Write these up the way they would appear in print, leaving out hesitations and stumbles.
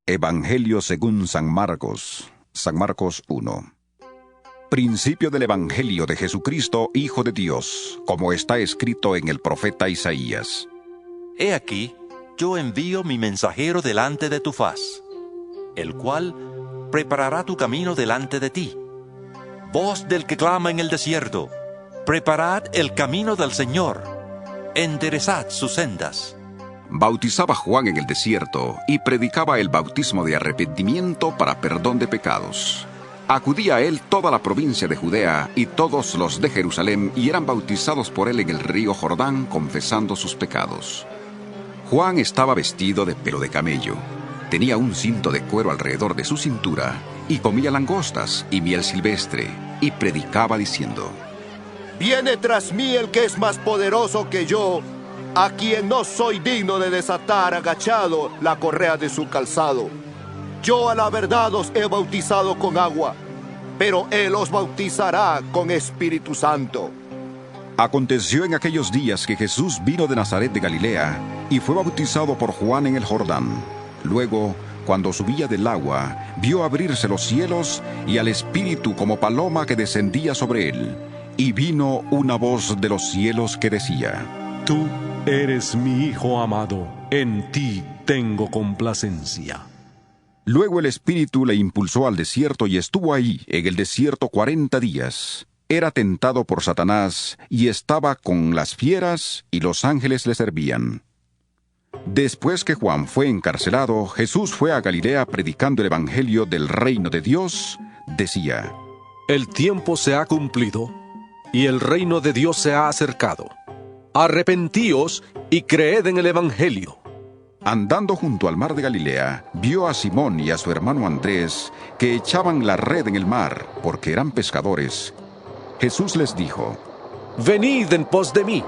Evangelio según San Marcos. San Marcos 1. Principio del Evangelio de Jesucristo, Hijo de Dios, como está escrito en el profeta Isaías. He aquí, yo envío mi mensajero delante de tu faz, el cual preparará tu camino delante de ti. Voz del que clama en el desierto, preparad el camino del Señor, enderezad sus sendas. Bautizaba Juan en el desierto y predicaba el bautismo de arrepentimiento para perdón de pecados. Acudía a él toda la provincia de Judea y todos los de Jerusalén y eran bautizados por él en el río Jordán confesando sus pecados. Juan estaba vestido de pelo de camello, tenía un cinto de cuero alrededor de su cintura y comía langostas y miel silvestre y predicaba diciendo: Viene tras mí el que es más poderoso que yo, a quien no soy digno de desatar agachado la correa de su calzado. Yo a la verdad os he bautizado con agua, pero él os bautizará con Espíritu Santo. Aconteció en aquellos días que Jesús vino de Nazaret de Galilea y fue bautizado por Juan en el Jordán. Luego, cuando subía del agua, vio abrirse los cielos y al Espíritu como paloma que descendía sobre él. Y vino una voz de los cielos que decía: Tú eres mi Hijo amado, en ti tengo complacencia. Luego el Espíritu le impulsó al desierto y estuvo ahí en el desierto 40 días. Era tentado por Satanás y estaba con las fieras y los ángeles le servían. Después que Juan fue encarcelado, Jesús fue a Galilea predicando el evangelio del reino de Dios. Decía: El tiempo se ha cumplido y el reino de Dios se ha acercado. Arrepentíos y creed en el evangelio. Andando junto al mar de Galilea, vio a Simón y a su hermano Andrés, que echaban la red en el mar, porque eran pescadores. Jesús les dijo: Venid en pos de mí,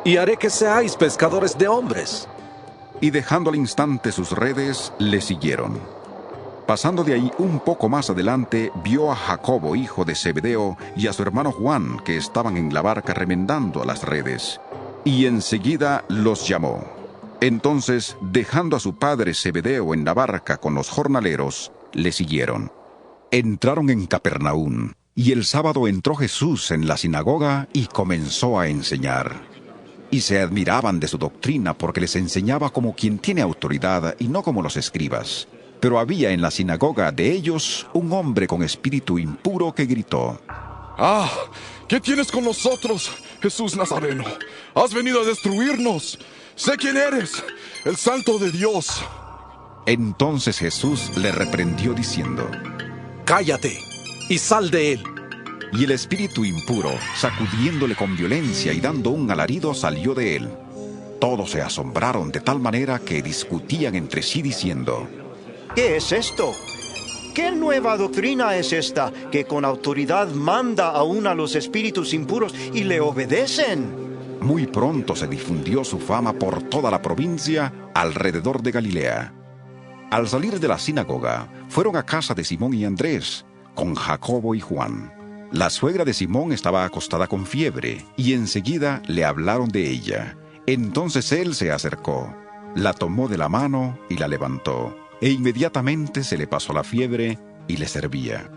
y haré que seáis pescadores de hombres. Y dejando al instante sus redes, le siguieron. Pasando de ahí un poco más adelante, vio a Jacobo, hijo de Zebedeo, y a su hermano Juan, que estaban en la barca remendando las redes. Y enseguida los llamó. Entonces, dejando a su padre Zebedeo en la barca con los jornaleros, le siguieron. Entraron en Capernaum, y el sábado entró Jesús en la sinagoga y comenzó a enseñar. Y se admiraban de su doctrina porque les enseñaba como quien tiene autoridad y no como los escribas. Pero había en la sinagoga de ellos un hombre con espíritu impuro que gritó: ¡Ah! ¿Qué tienes con nosotros, Jesús Nazareno? ¿Has venido a destruirnos? Sé quién eres, el Santo de Dios. Entonces Jesús le reprendió diciendo: Cállate y sal de él. Y el espíritu impuro, sacudiéndole con violencia y dando un alarido, salió de él. Todos se asombraron de tal manera que discutían entre sí diciendo: ¿Qué es esto? ¿Qué nueva doctrina es esta que con autoridad manda aún a los espíritus impuros y le obedecen? Muy pronto se difundió su fama por toda la provincia alrededor de Galilea. Al salir de la sinagoga, fueron a casa de Simón y Andrés, con Jacobo y Juan. La suegra de Simón estaba acostada con fiebre, y enseguida le hablaron de ella. Entonces él se acercó, la tomó de la mano y la levantó, e inmediatamente se le pasó la fiebre y le servía.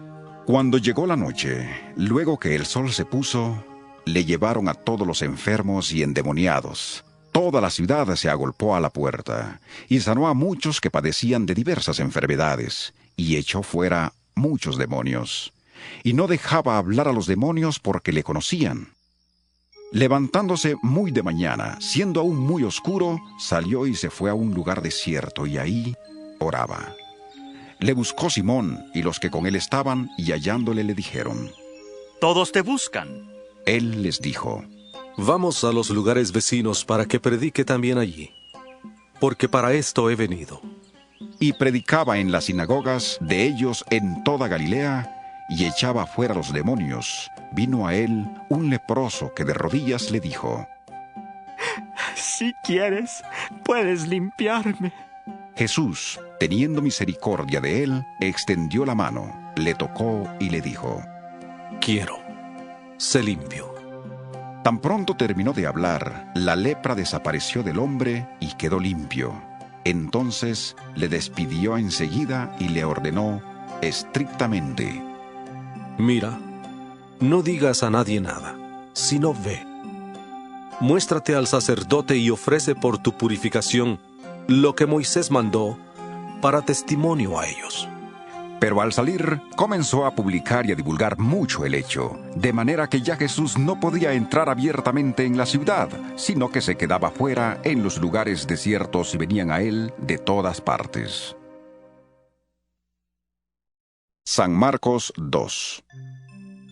Cuando llegó la noche, luego que el sol se puso, le llevaron a todos los enfermos y endemoniados. Toda la ciudad se agolpó a la puerta, y sanó a muchos que padecían de diversas enfermedades, y echó fuera muchos demonios. Y no dejaba hablar a los demonios porque le conocían. Levantándose muy de mañana, siendo aún muy oscuro, salió y se fue a un lugar desierto, y ahí oraba. Le buscó Simón y los que con él estaban, y hallándole le dijeron: Todos te buscan. Él les dijo: Vamos a los lugares vecinos para que predique también allí, porque para esto he venido. Y predicaba en las sinagogas de ellos en toda Galilea, y echaba fuera los demonios. Vino a él un leproso que de rodillas le dijo: Si quieres, puedes limpiarme. Jesús, teniendo misericordia de él, extendió la mano, le tocó y le dijo: Quiero, sé limpio. Tan pronto terminó de hablar, la lepra desapareció del hombre y quedó limpio. Entonces le despidió enseguida y le ordenó estrictamente: Mira, no digas a nadie nada, sino ve. Muéstrate al sacerdote y ofrece por tu purificación lo que Moisés mandó para testimonio a ellos. Pero al salir, comenzó a publicar y a divulgar mucho el hecho, de manera que ya Jesús no podía entrar abiertamente en la ciudad, sino que se quedaba fuera en los lugares desiertos y venían a él de todas partes. San Marcos 2.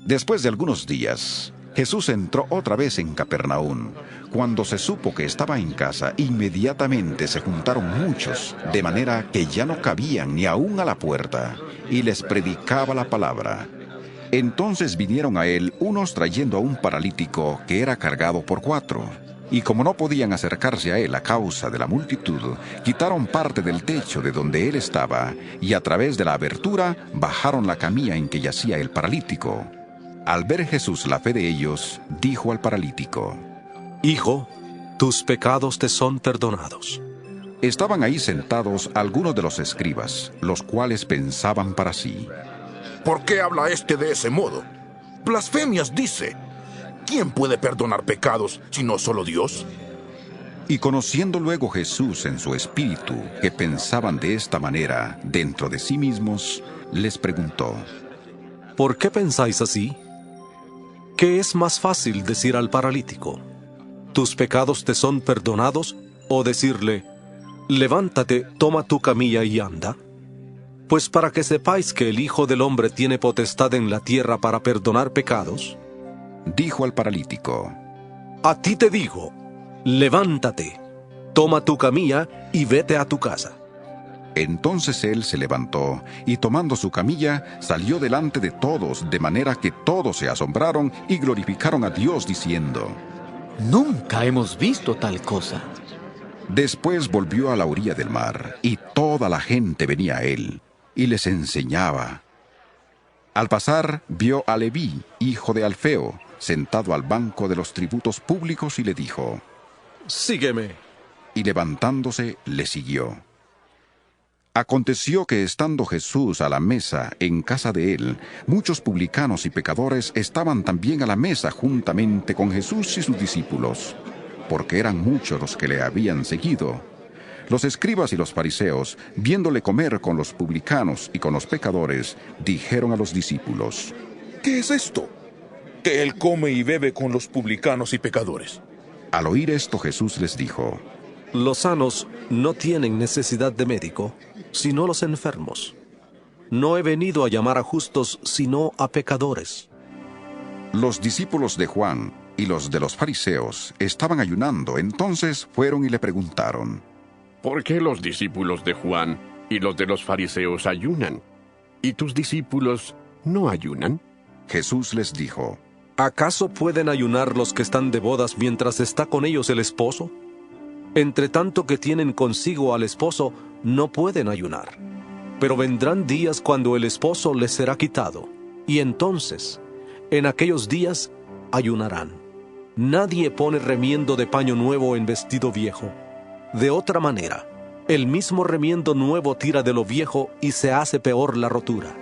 Después de algunos días, Jesús entró otra vez en Capernaum. Cuando se supo que estaba en casa, inmediatamente se juntaron muchos, de manera que ya no cabían ni aún a la puerta, y les predicaba la palabra. Entonces vinieron a él unos trayendo a un paralítico que era cargado por 4. Y como no podían acercarse a él a causa de la multitud, quitaron parte del techo de donde él estaba, y a través de la abertura bajaron la camilla en que yacía el paralítico. Al ver Jesús la fe de ellos, dijo al paralítico: Hijo, tus pecados te son perdonados. Estaban ahí sentados algunos de los escribas, los cuales pensaban para sí: ¿Por qué habla este de ese modo? Blasfemias dice. ¿Quién puede perdonar pecados sino solo Dios? Y conociendo luego Jesús en su espíritu que pensaban de esta manera dentro de sí mismos, les preguntó: ¿Por qué pensáis así? ¿Qué es más fácil decir al paralítico: tus pecados te son perdonados, o decirle: levántate, toma tu camilla y anda? Pues para que sepáis que el Hijo del Hombre tiene potestad en la tierra para perdonar pecados, dijo al paralítico: a ti te digo, levántate, toma tu camilla y vete a tu casa. Entonces él se levantó, y tomando su camilla, salió delante de todos, de manera que todos se asombraron y glorificaron a Dios, diciendo: Nunca hemos visto tal cosa. Después volvió a la orilla del mar, y toda la gente venía a él, y les enseñaba. Al pasar, vio a Leví, hijo de Alfeo, sentado al banco de los tributos públicos, y le dijo: sígueme. Y levantándose, le siguió. Aconteció que estando Jesús a la mesa en casa de él, muchos publicanos y pecadores estaban también a la mesa juntamente con Jesús y sus discípulos, porque eran muchos los que le habían seguido. Los escribas y los fariseos, viéndole comer con los publicanos y con los pecadores, dijeron a los discípulos: ¿Qué es esto? Que él come y bebe con los publicanos y pecadores. Al oír esto, Jesús les dijo: los sanos no tienen necesidad de médico, sino los enfermos. No he venido a llamar a justos, sino a pecadores. Los discípulos de Juan y los de los fariseos estaban ayunando. Entonces fueron y le preguntaron: ¿por qué los discípulos de Juan y los de los fariseos ayunan, y tus discípulos no ayunan? Jesús les dijo: ¿acaso pueden ayunar los que están de bodas mientras está con ellos el esposo? Entre tanto que tienen consigo al esposo, no pueden ayunar. Pero vendrán días cuando el esposo les será quitado, y entonces, en aquellos días, ayunarán. Nadie pone remiendo de paño nuevo en vestido viejo. De otra manera, el mismo remiendo nuevo tira de lo viejo y se hace peor la rotura.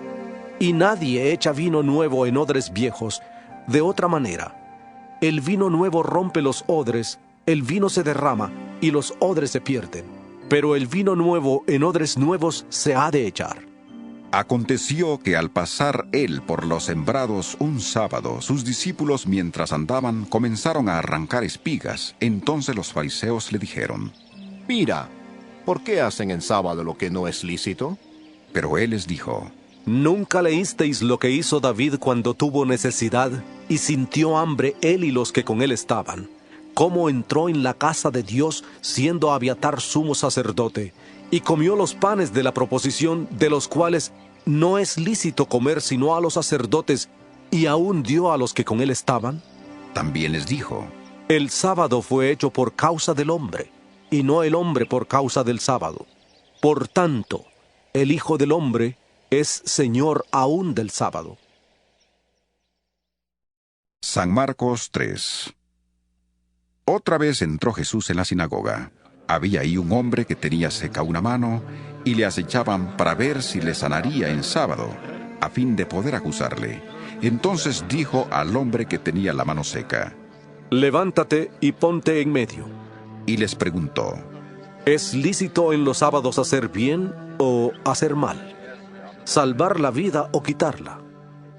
Y nadie echa vino nuevo en odres viejos. De otra manera, el vino nuevo rompe los odres, el vino se derrama y los odres se pierden. Pero el vino nuevo en odres nuevos se ha de echar. Aconteció que al pasar él por los sembrados un sábado, sus discípulos mientras andaban comenzaron a arrancar espigas. Entonces los fariseos le dijeron: mira, ¿por qué hacen en sábado lo que no es lícito? Pero él les dijo: ¿nunca leísteis lo que hizo David cuando tuvo necesidad y sintió hambre él y los que con él estaban? Cómo entró en la casa de Dios siendo Abiatar sumo sacerdote, y comió los panes de la proposición, de los cuales no es lícito comer sino a los sacerdotes, y aún dio a los que con él estaban. También les dijo: el sábado fue hecho por causa del hombre, y no el hombre por causa del sábado. Por tanto, el Hijo del Hombre es Señor aún del sábado. San Marcos 3. Otra vez entró Jesús en la sinagoga. Había ahí un hombre que tenía seca una mano, y le acechaban para ver si le sanaría en sábado, a fin de poder acusarle. Entonces dijo al hombre que tenía la mano seca: Levántate y ponte en medio. Y les preguntó: ¿Es lícito en los sábados hacer bien o hacer mal? ¿Salvar la vida o quitarla?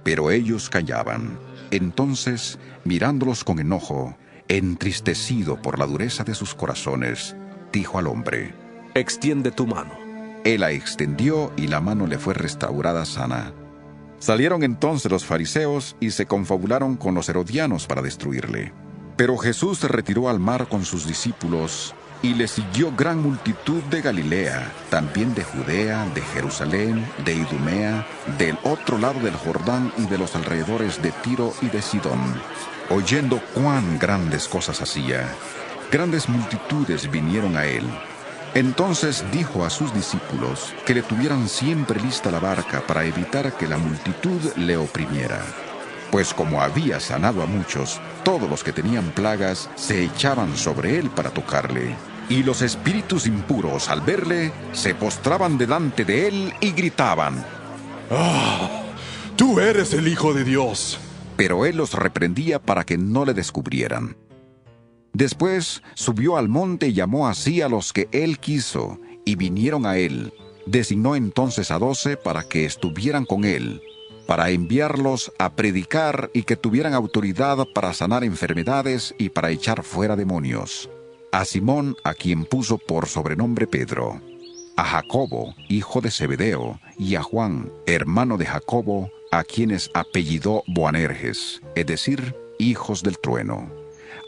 Pero ellos callaban. Entonces, mirándolos con enojo, entristecido por la dureza de sus corazones, dijo al hombre: Extiende tu mano. Él la extendió y la mano le fue restaurada sana. Salieron entonces los fariseos y se confabularon con los herodianos para destruirle. Pero Jesús se retiró al mar con sus discípulos, y le siguió gran multitud de Galilea, también de Judea, de Jerusalén, de Idumea, del otro lado del Jordán y de los alrededores de Tiro y de Sidón. Oyendo cuán grandes cosas hacía, grandes multitudes vinieron a él. Entonces dijo a sus discípulos que le tuvieran siempre lista la barca para evitar que la multitud le oprimiera. Pues como había sanado a muchos, todos los que tenían plagas se echaban sobre él para tocarle. Y los espíritus impuros, al verle, se postraban delante de él y gritaban: ¡Ah! ¡Tú eres el Hijo de Dios! Pero él los reprendía para que no le descubrieran. Después subió al monte y llamó así a los que él quiso, y vinieron a él. Designó entonces a 12 para que estuvieran con él, para enviarlos a predicar y que tuvieran autoridad para sanar enfermedades y para echar fuera demonios. A Simón, a quien puso por sobrenombre Pedro, a Jacobo, hijo de Zebedeo, y a Juan, hermano de Jacobo, a quienes apellidó Boanerges, es decir, hijos del trueno,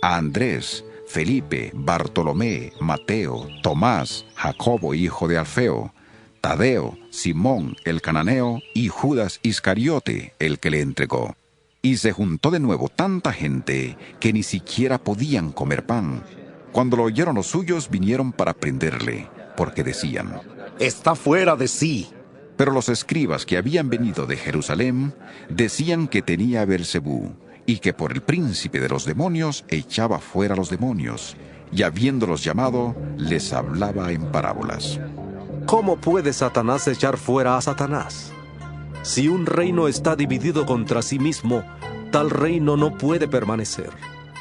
a Andrés, Felipe, Bartolomé, Mateo, Tomás, Jacobo, hijo de Alfeo, Tadeo, Simón el cananeo y Judas Iscariote, el que le entregó. Y se juntó de nuevo tanta gente que ni siquiera podían comer pan. Cuando lo oyeron los suyos, vinieron para prenderle, porque decían: Está fuera de sí. Pero los escribas que habían venido de Jerusalén decían que tenía Beelzebú, y que por el príncipe de los demonios echaba fuera los demonios, y habiéndolos llamado, les hablaba en parábolas. ¿Cómo puede Satanás echar fuera a Satanás? Si un reino está dividido contra sí mismo, tal reino no puede permanecer.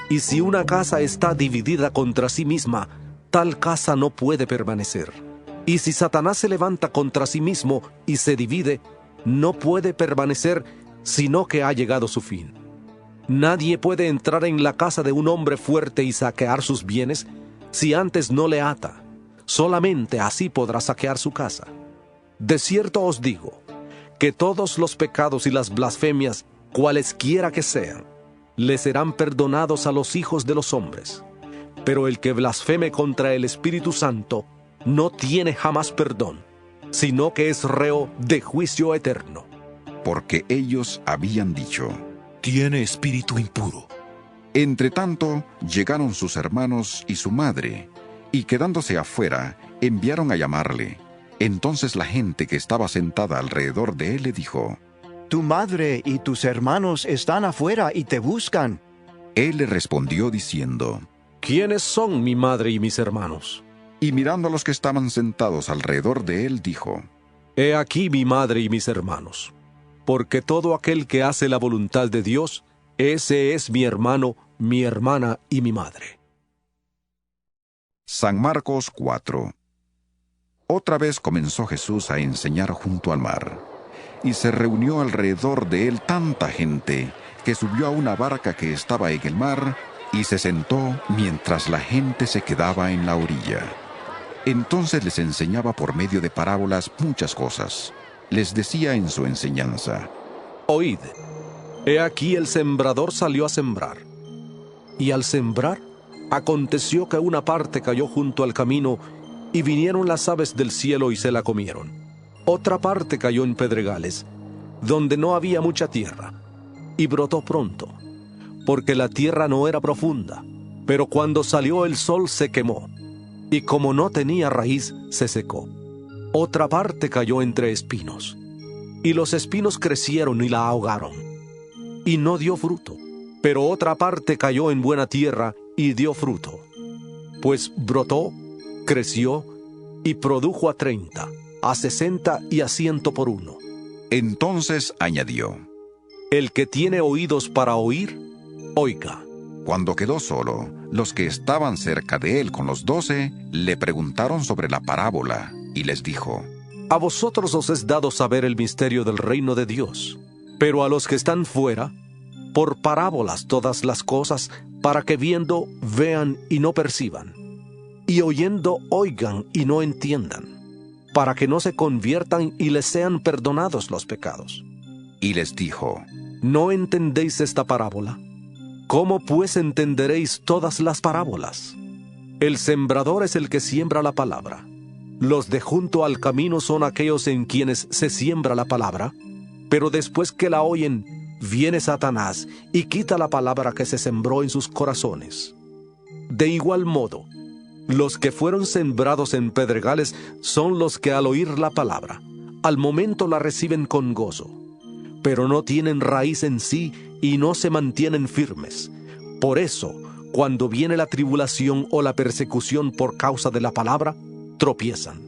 Y si una casa está dividida contra sí misma, tal casa no puede permanecer. Y si Satanás se levanta contra sí mismo y se divide, no puede permanecer, sino que ha llegado su fin. Nadie puede entrar en la casa de un hombre fuerte y saquear sus bienes si antes no le ata. Solamente así podrá saquear su casa. De cierto os digo, que todos los pecados y las blasfemias, cualesquiera que sean, le serán perdonados a los hijos de los hombres. Pero el que blasfeme contra el Espíritu Santo no tiene jamás perdón, sino que es reo de juicio eterno. Porque ellos habían dicho: Tiene espíritu impuro. Entretanto, llegaron sus hermanos y su madre, y quedándose afuera, enviaron a llamarle. Entonces la gente que estaba sentada alrededor de él le dijo: Tu madre y tus hermanos están afuera y te buscan. Él le respondió diciendo: ¿Quiénes son mi madre y mis hermanos? Y mirando a los que estaban sentados alrededor de él, dijo: He aquí mi madre y mis hermanos. Porque todo aquel que hace la voluntad de Dios, ese es mi hermano, mi hermana y mi madre. San Marcos 4. Otra vez comenzó Jesús a enseñar junto al mar, y se reunió alrededor de él tanta gente que subió a una barca que estaba en el mar y se sentó mientras la gente se quedaba en la orilla. Entonces les enseñaba por medio de parábolas muchas cosas. Les decía en su enseñanza: Oíd, he aquí el sembrador salió a sembrar. Y al sembrar, aconteció que una parte cayó junto al camino, y vinieron las aves del cielo y se la comieron. Otra parte cayó en pedregales, donde no había mucha tierra, y brotó pronto, porque la tierra no era profunda. Pero cuando salió el sol se quemó, y como no tenía raíz, se secó. Otra parte cayó entre espinos, y los espinos crecieron y la ahogaron, y no dio fruto. Pero otra parte cayó en buena tierra y dio fruto, pues brotó creció y produjo a 30, a 60 y a 100 por uno. Entonces añadió: El que tiene oídos para oír, oiga. Cuando quedó solo, los que estaban cerca de él con los 12 le preguntaron sobre la parábola, y les dijo: A vosotros os es dado saber el misterio del reino de Dios, pero a los que están fuera, por parábolas todas las cosas, para que viendo vean y no perciban, y oyendo oigan y no entiendan, para que no se conviertan y les sean perdonados los pecados. Y les dijo: ¿No entendéis esta parábola? ¿Cómo pues entenderéis todas las parábolas? El sembrador es el que siembra la palabra. Los de junto al camino son aquellos en quienes se siembra la palabra, pero después que la oyen, viene Satanás y quita la palabra que se sembró en sus corazones. De igual modo, los que fueron sembrados en pedregales son los que al oír la palabra, al momento la reciben con gozo, pero no tienen raíz en sí y no se mantienen firmes. Por eso, cuando viene la tribulación o la persecución por causa de la palabra, tropiezan.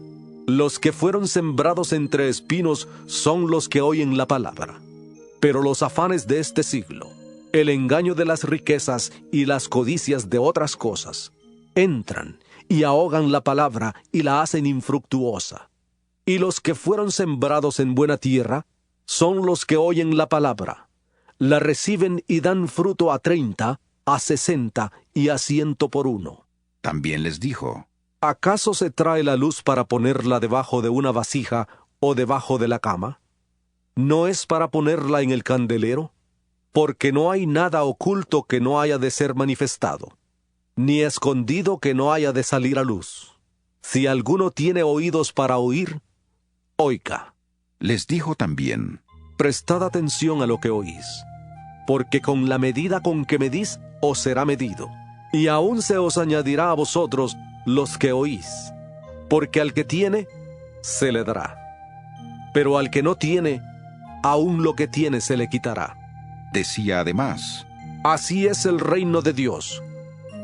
Los que fueron sembrados entre espinos son los que oyen la palabra. Pero los afanes de este siglo, el engaño de las riquezas y las codicias de otras cosas, entran y ahogan la palabra y la hacen infructuosa. Y los que fueron sembrados en buena tierra son los que oyen la palabra, la reciben y dan fruto a 30, a 60 y a 100 por uno. También les dijo: ¿Acaso se trae la luz para ponerla debajo de una vasija o debajo de la cama? ¿No es para ponerla en el candelero? Porque no hay nada oculto que no haya de ser manifestado, ni escondido que no haya de salir a luz. Si alguno tiene oídos para oír, oiga. Les dijo también: Prestad atención a lo que oís, porque con la medida con que medís os será medido, y aún se os añadirá a vosotros los que oís, porque al que tiene, se le dará, pero al que no tiene, aún lo que tiene se le quitará. Decía además: Así es el reino de Dios,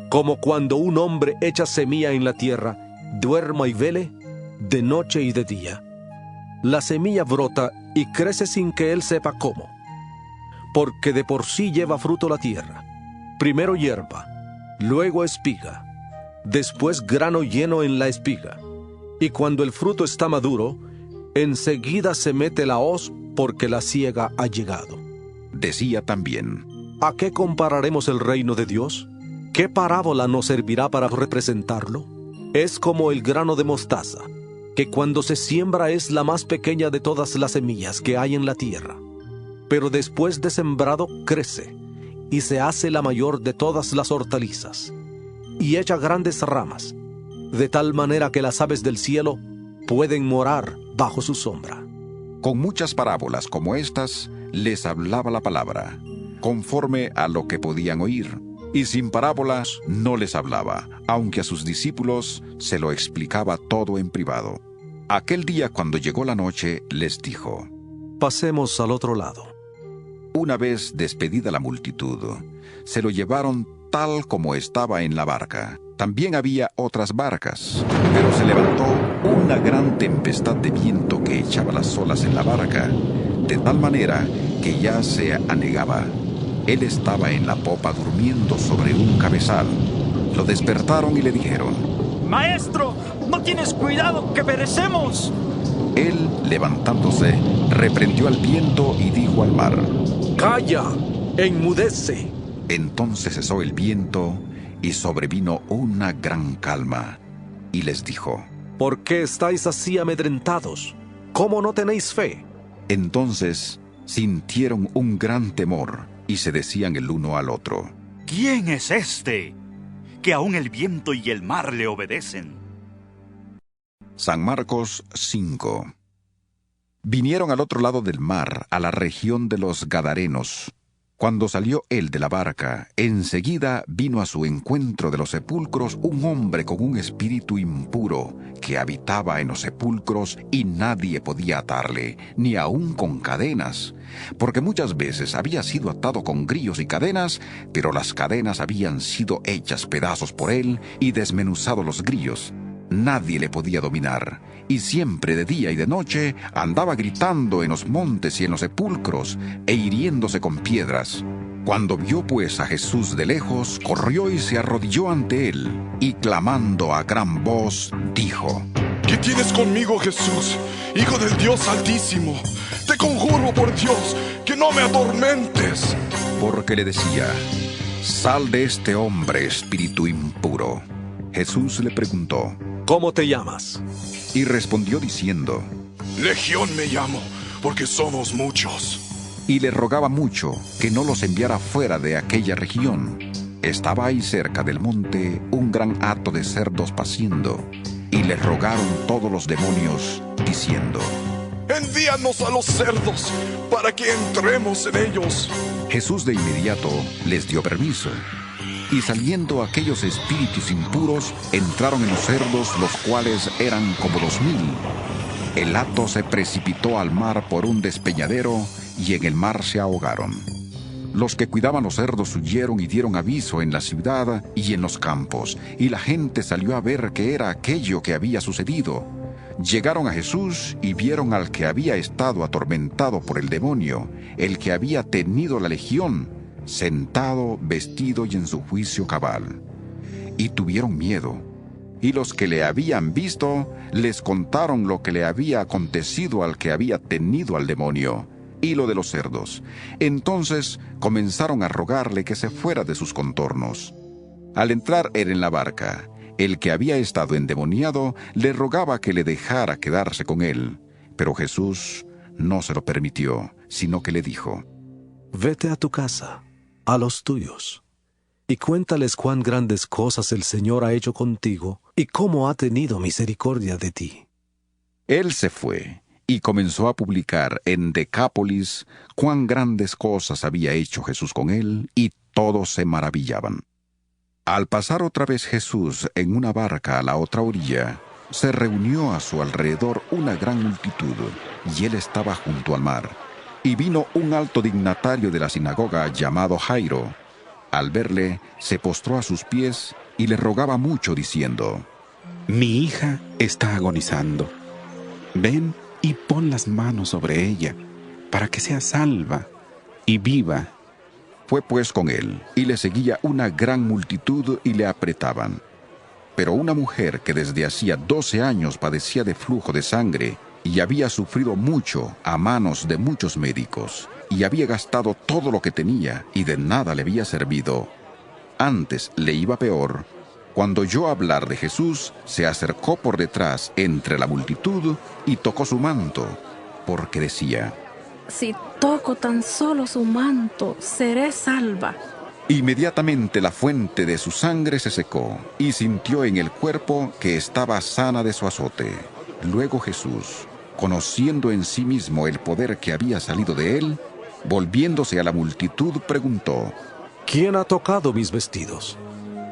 como cuando un hombre echa semilla en la tierra, duerma y vele, de noche y de día. La semilla brota y crece sin que él sepa cómo, porque de por sí lleva fruto la tierra, primero hierba, luego espiga, después grano lleno en la espiga, y cuando el fruto está maduro, enseguida se mete la hoz, porque la siega ha llegado. Decía también: ¿A qué compararemos el reino de Dios? ¿Qué parábola nos servirá para representarlo? Es como el grano de mostaza, que cuando se siembra es la más pequeña de todas las semillas que hay en la tierra, pero después de sembrado crece, y se hace la mayor de todas las hortalizas, y echa grandes ramas, de tal manera que las aves del cielo pueden morar bajo su sombra. Con muchas parábolas como estas, les hablaba la palabra, conforme a lo que podían oír, y sin parábolas no les hablaba, aunque a sus discípulos se lo explicaba todo en privado. Aquel día, cuando llegó la noche, les dijo: Pasemos al otro lado. Una vez despedida la multitud, se lo llevaron tal como estaba en la barca. También había otras barcas, pero se levantó una gran tempestad de viento que echaba las olas en la barca, de tal manera que ya se anegaba. Él estaba en la popa durmiendo sobre un cabezal. Lo despertaron y le dijeron: ¡Maestro! ¡No tienes cuidado, que perecemos! Él, levantándose, reprendió al viento y dijo al mar: ¡Calla! ¡Enmudece! Entonces cesó el viento y sobrevino una gran calma. Y les dijo: ¿Por qué estáis así amedrentados? ¿Cómo no tenéis fe? Entonces sintieron un gran temor y se decían el uno al otro: ¿Quién es este, que aún el viento y el mar le obedecen? San Marcos 5. Vinieron al otro lado del mar, a la región de los Gadarenos. Cuando salió él de la barca, enseguida vino a su encuentro de los sepulcros un hombre con un espíritu impuro que habitaba en los sepulcros, y nadie podía atarle, ni aun con cadenas, porque muchas veces había sido atado con grillos y cadenas, pero las cadenas habían sido hechas pedazos por él y desmenuzado los grillos. nadie le podía dominar, y siempre de día y de noche andaba gritando en los montes y en los sepulcros, e hiriéndose con piedras. Cuando vio pues a Jesús de lejos, corrió y se arrodilló ante él, y clamando a gran voz, dijo: ¿Qué tienes conmigo, Jesús, Hijo del Dios Altísimo? Te conjuro por Dios, que no me atormentes. Porque le decía: sal de este hombre, espíritu impuro. Jesús le preguntó: ¿Cómo te llamas? Y respondió diciendo: Legión me llamo, porque somos muchos. Y le rogaba mucho que no los enviara fuera de aquella región. Estaba ahí cerca del monte un gran hato de cerdos paciendo, y le rogaron todos los demonios, diciendo: Envíanos a los cerdos, para que entremos en ellos. Jesús de inmediato les dio permiso. Y saliendo aquellos espíritus impuros, entraron en los cerdos, los cuales eran como 2000. El hato se precipitó al mar por un despeñadero, y en el mar se ahogaron. Los que cuidaban los cerdos huyeron y dieron aviso en la ciudad y en los campos, y la gente salió a ver qué era aquello que había sucedido. Llegaron a Jesús y vieron al que había estado atormentado por el demonio, el que había tenido la legión, sentado, vestido y en su juicio cabal. Y tuvieron miedo. Y los que le habían visto les contaron lo que le había acontecido al que había tenido al demonio, y lo de los cerdos. Entonces comenzaron a rogarle que se fuera de sus contornos. Al entrar él en la barca, el que había estado endemoniado le rogaba que le dejara quedarse con él, pero Jesús no se lo permitió, sino que le dijo: Vete a tu casa, a los tuyos, y cuéntales cuán grandes cosas el Señor ha hecho contigo, y cómo ha tenido misericordia de ti. Él se fue, y comenzó a publicar en Decápolis cuán grandes cosas había hecho Jesús con él, y todos se maravillaban. Al pasar otra vez Jesús en una barca a la otra orilla, se reunió a su alrededor una gran multitud, y él estaba junto al mar. Y vino un alto dignatario de la sinagoga llamado Jairo. Al verle, se postró a sus pies y le rogaba mucho, diciendo: Mi hija está agonizando. Ven y pon las manos sobre ella, para que sea salva y viva. Fue pues con él, y le seguía una gran multitud y le apretaban. Pero una mujer que desde hacía 12 años padecía de flujo de sangre, y había sufrido mucho a manos de muchos médicos, y había gastado todo lo que tenía, y de nada le había servido. Antes le iba peor. Cuando oyó hablar de Jesús, se acercó por detrás entre la multitud y tocó su manto, porque decía: Si toco tan solo su manto, seré salva. Inmediatamente la fuente de su sangre se secó, y sintió en el cuerpo que estaba sana de su azote. Luego Jesús, conociendo en sí mismo el poder que había salido de él, volviéndose a la multitud, preguntó: ¿Quién ha tocado mis vestidos?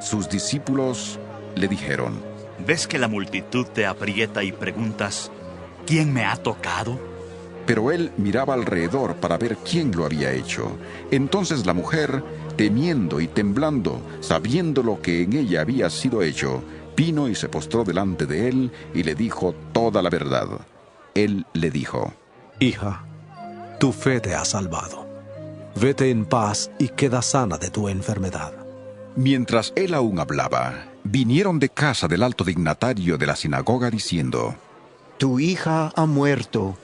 Sus discípulos le dijeron: ¿Ves que la multitud te aprieta y preguntas: ¿quién me ha tocado? Pero él miraba alrededor para ver quién lo había hecho. Entonces la mujer, temiendo y temblando, sabiendo lo que en ella había sido hecho, vino y se postró delante de él y le dijo toda la verdad. Él le dijo: Hija, tu fe te ha salvado. Vete en paz y queda sana de tu enfermedad. Mientras él aún hablaba, vinieron de casa del alto dignatario de la sinagoga diciendo: Tu hija ha muerto.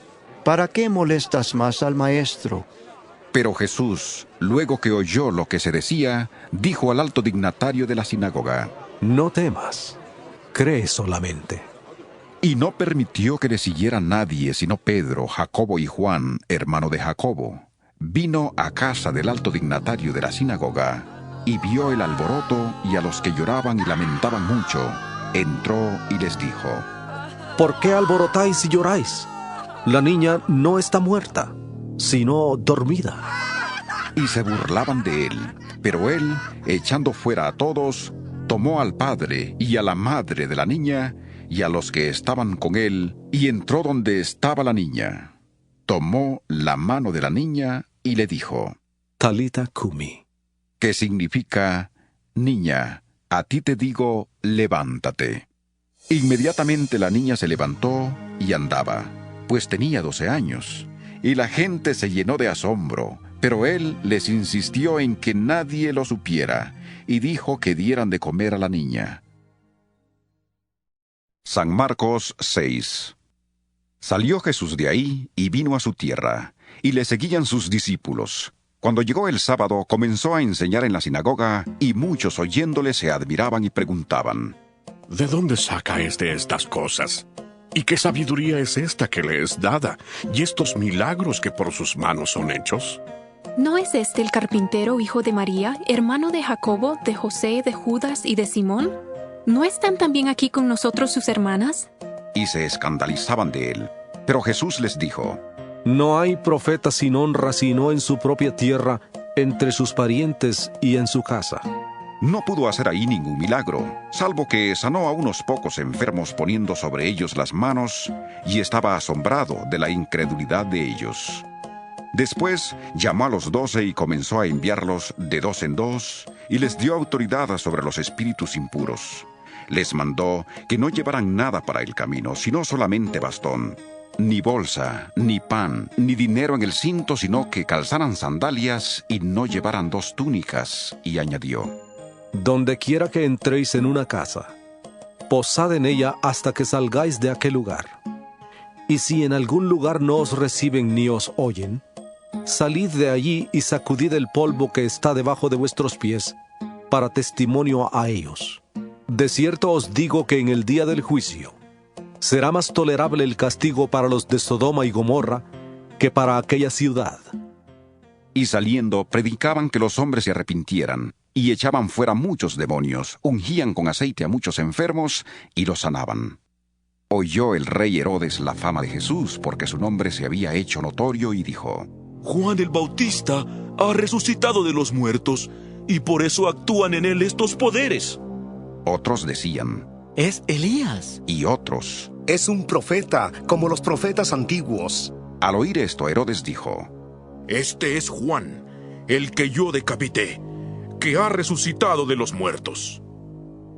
¿Para qué molestas más al maestro? Pero Jesús, luego que oyó lo que se decía, dijo al alto dignatario de la sinagoga: No temas, cree solamente. Y no permitió que le siguiera nadie sino Pedro, Jacobo y Juan, hermano de Jacobo. Vino a casa del alto dignatario de la sinagoga, y vio el alboroto y a los que lloraban y lamentaban mucho. Entró y les dijo: ¿Por qué alborotáis y lloráis? La niña no está muerta, sino dormida. Y se burlaban de él. Pero él, echando fuera a todos, tomó al padre y a la madre de la niña y a los que estaban con él, y entró donde estaba la niña. Tomó la mano de la niña y le dijo: Talita cumi, que significa: Niña, a ti te digo, levántate. Inmediatamente la niña se levantó y andaba, pues tenía 12 años, y la gente se llenó de asombro, pero él les insistió en que nadie lo supiera, y dijo que dieran de comer a la niña. San Marcos 6. Salió Jesús de ahí y vino a su tierra, y le seguían sus discípulos. Cuando llegó el sábado, comenzó a enseñar en la sinagoga, y muchos oyéndole se admiraban y preguntaban: ¿De dónde saca estas cosas? ¿Y qué sabiduría es esta que le es dada? ¿Y estos milagros que por sus manos son hechos? ¿No es este el carpintero, hijo de María, hermano de Jacobo, de José, de Judas y de Simón? ¿No están también aquí con nosotros sus hermanas? Y se escandalizaban de él. Pero Jesús les dijo: No hay profeta sin honra sino en su propia tierra, entre sus parientes y en su casa. No pudo hacer ahí ningún milagro, salvo que sanó a unos pocos enfermos poniendo sobre ellos las manos, y estaba asombrado de la incredulidad de ellos. Después llamó a los 12 y comenzó a enviarlos de 2 en 2, y les dio autoridad sobre los espíritus impuros. Les mandó que no llevaran nada para el camino, sino solamente bastón, ni bolsa, ni pan, ni dinero en el cinto, sino que calzaran sandalias y no llevaran 2 túnicas, y añadió: Donde quiera que entréis en una casa, posad en ella hasta que salgáis de aquel lugar. Y si en algún lugar no os reciben ni os oyen, salid de allí y sacudid el polvo que está debajo de vuestros pies, para testimonio a ellos. De cierto os digo que en el día del juicio será más tolerable el castigo para los de Sodoma y Gomorra que para aquella ciudad. Y saliendo, predicaban que los hombres se arrepintieran, y echaban fuera muchos demonios, ungían con aceite a muchos enfermos, y los sanaban. Oyó el rey Herodes la fama de Jesús, porque su nombre se había hecho notorio, y dijo: Juan el Bautista ha resucitado de los muertos, y por eso actúan en él estos poderes. Otros decían: Es Elías. Y otros: Es un profeta, como los profetas antiguos. Al oír esto, Herodes dijo: Este es Juan, el que yo decapité, que ha resucitado de los muertos.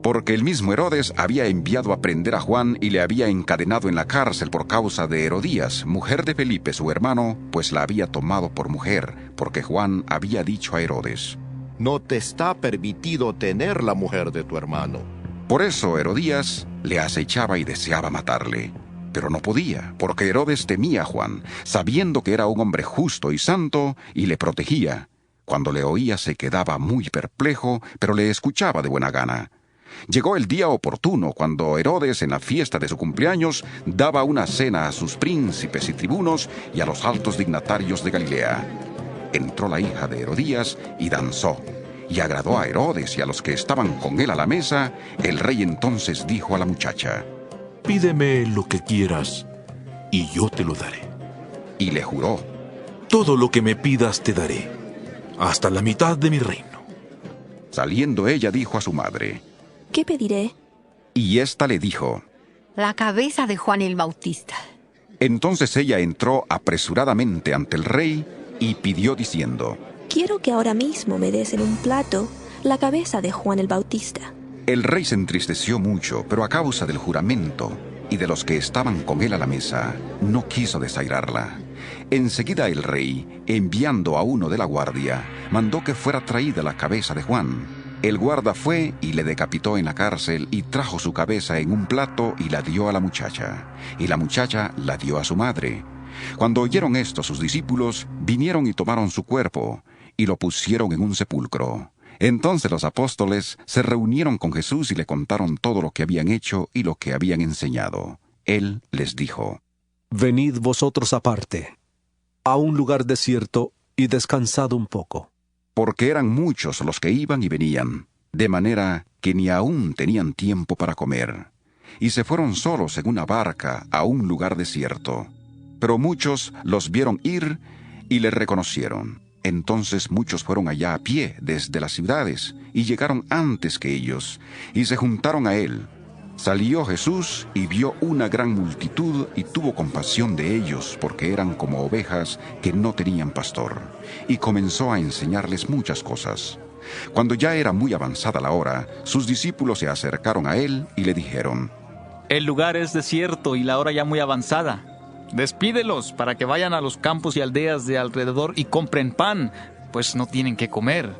Porque el mismo Herodes había enviado a prender a Juan y le había encadenado en la cárcel por causa de Herodías, mujer de Felipe su hermano, pues la había tomado por mujer, porque Juan había dicho a Herodes: No te está permitido tener la mujer de tu hermano. Por eso Herodías le acechaba y deseaba matarle. Pero no podía, porque Herodes temía a Juan, sabiendo que era un hombre justo y santo, y le protegía. Cuando le oía se quedaba muy perplejo, pero le escuchaba de buena gana. Llegó el día oportuno, cuando Herodes, en la fiesta de su cumpleaños, daba una cena a sus príncipes y tribunos y a los altos dignatarios de Galilea. Entró la hija de Herodías y danzó, y agradó a Herodes y a los que estaban con él a la mesa. El rey entonces dijo a la muchacha: Pídeme lo que quieras, y yo te lo daré. Y le juró: Todo lo que me pidas te daré, hasta la mitad de mi reino. Saliendo ella dijo a su madre: ¿Qué pediré? Y ésta le dijo: La cabeza de Juan el Bautista. Entonces ella entró apresuradamente ante el rey y pidió diciendo: Quiero que ahora mismo me des en un plato la cabeza de Juan el Bautista. El rey se entristeció mucho, pero a causa del juramento y de los que estaban con él a la mesa, no quiso desairarla. Enseguida el rey, enviando a uno de la guardia, mandó que fuera traída la cabeza de Juan. El guarda fue y le decapitó en la cárcel, y trajo su cabeza en un plato y la dio a la muchacha. Y la muchacha la dio a su madre. Cuando oyeron esto sus discípulos, vinieron y tomaron su cuerpo, y lo pusieron en un sepulcro. Entonces los apóstoles se reunieron con Jesús y le contaron todo lo que habían hecho y lo que habían enseñado. Él les dijo: Venid vosotros aparte, a un lugar desierto, y descansad un poco. Porque eran muchos los que iban y venían, de manera que ni aún tenían tiempo para comer. Y se fueron solos en una barca a un lugar desierto. Pero muchos los vieron ir y le reconocieron. Entonces muchos fueron allá a pie desde las ciudades, y llegaron antes que ellos, y se juntaron a él. Salió Jesús y vio una gran multitud, y tuvo compasión de ellos, porque eran como ovejas que no tenían pastor, y comenzó a enseñarles muchas cosas. Cuando ya era muy avanzada la hora, sus discípulos se acercaron a él y le dijeron: El lugar es desierto y la hora ya muy avanzada. Despídelos para que vayan a los campos y aldeas de alrededor y compren pan, pues no tienen qué comer.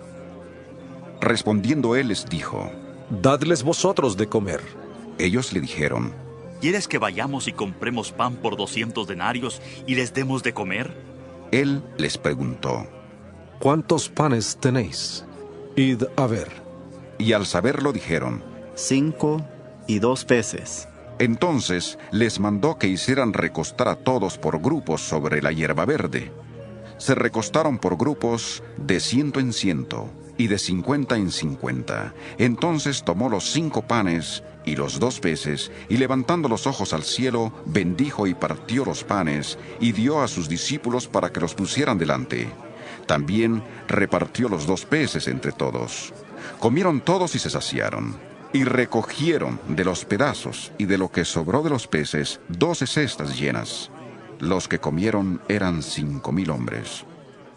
Respondiendo él les dijo: Dadles vosotros de comer. Ellos le dijeron: ¿Quieres que vayamos y compremos pan por 200 denarios y les demos de comer? Él les preguntó: ¿Cuántos panes tenéis? Id a ver. Y al saberlo dijeron: 5 y 2 peces. Entonces les mandó que hicieran recostar a todos por grupos sobre la hierba verde. Se recostaron por grupos de 100 en 100 y de 50 en 50. Entonces tomó los 5 panes y los 2 peces, y levantando los ojos al cielo, bendijo y partió los panes, y dio a sus discípulos para que los pusieran delante. También repartió los 2 peces entre todos. Comieron todos y se saciaron. Y recogieron de los pedazos y de lo que sobró de los peces 12 cestas llenas. Los que comieron eran 5,000 hombres.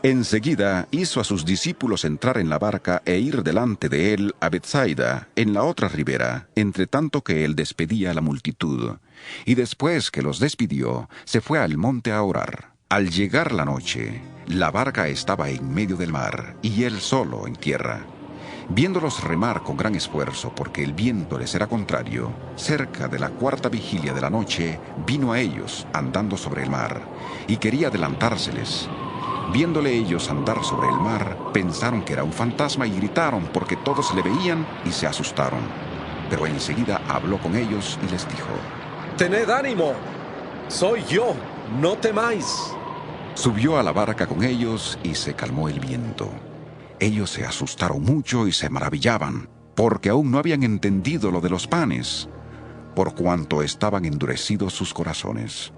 Enseguida hizo a sus discípulos entrar en la barca e ir delante de él a Betsaida, en la otra ribera, entre tanto que él despedía a la multitud. Y después que los despidió, se fue al monte a orar. Al llegar la noche, la barca estaba en medio del mar, y él solo en tierra. Viéndolos remar con gran esfuerzo, porque el viento les era contrario, cerca de la 4ª vigilia de la noche, vino a ellos andando sobre el mar, y quería adelantárseles. Viéndole ellos andar sobre el mar, pensaron que era un fantasma y gritaron porque todos le veían y se asustaron. Pero enseguida habló con ellos y les dijo: Tened ánimo, soy yo, no temáis. Subió a la barca con ellos y se calmó el viento. Ellos se asustaron mucho y se maravillaban, porque aún no habían entendido lo de los panes, por cuanto estaban endurecidos sus corazones.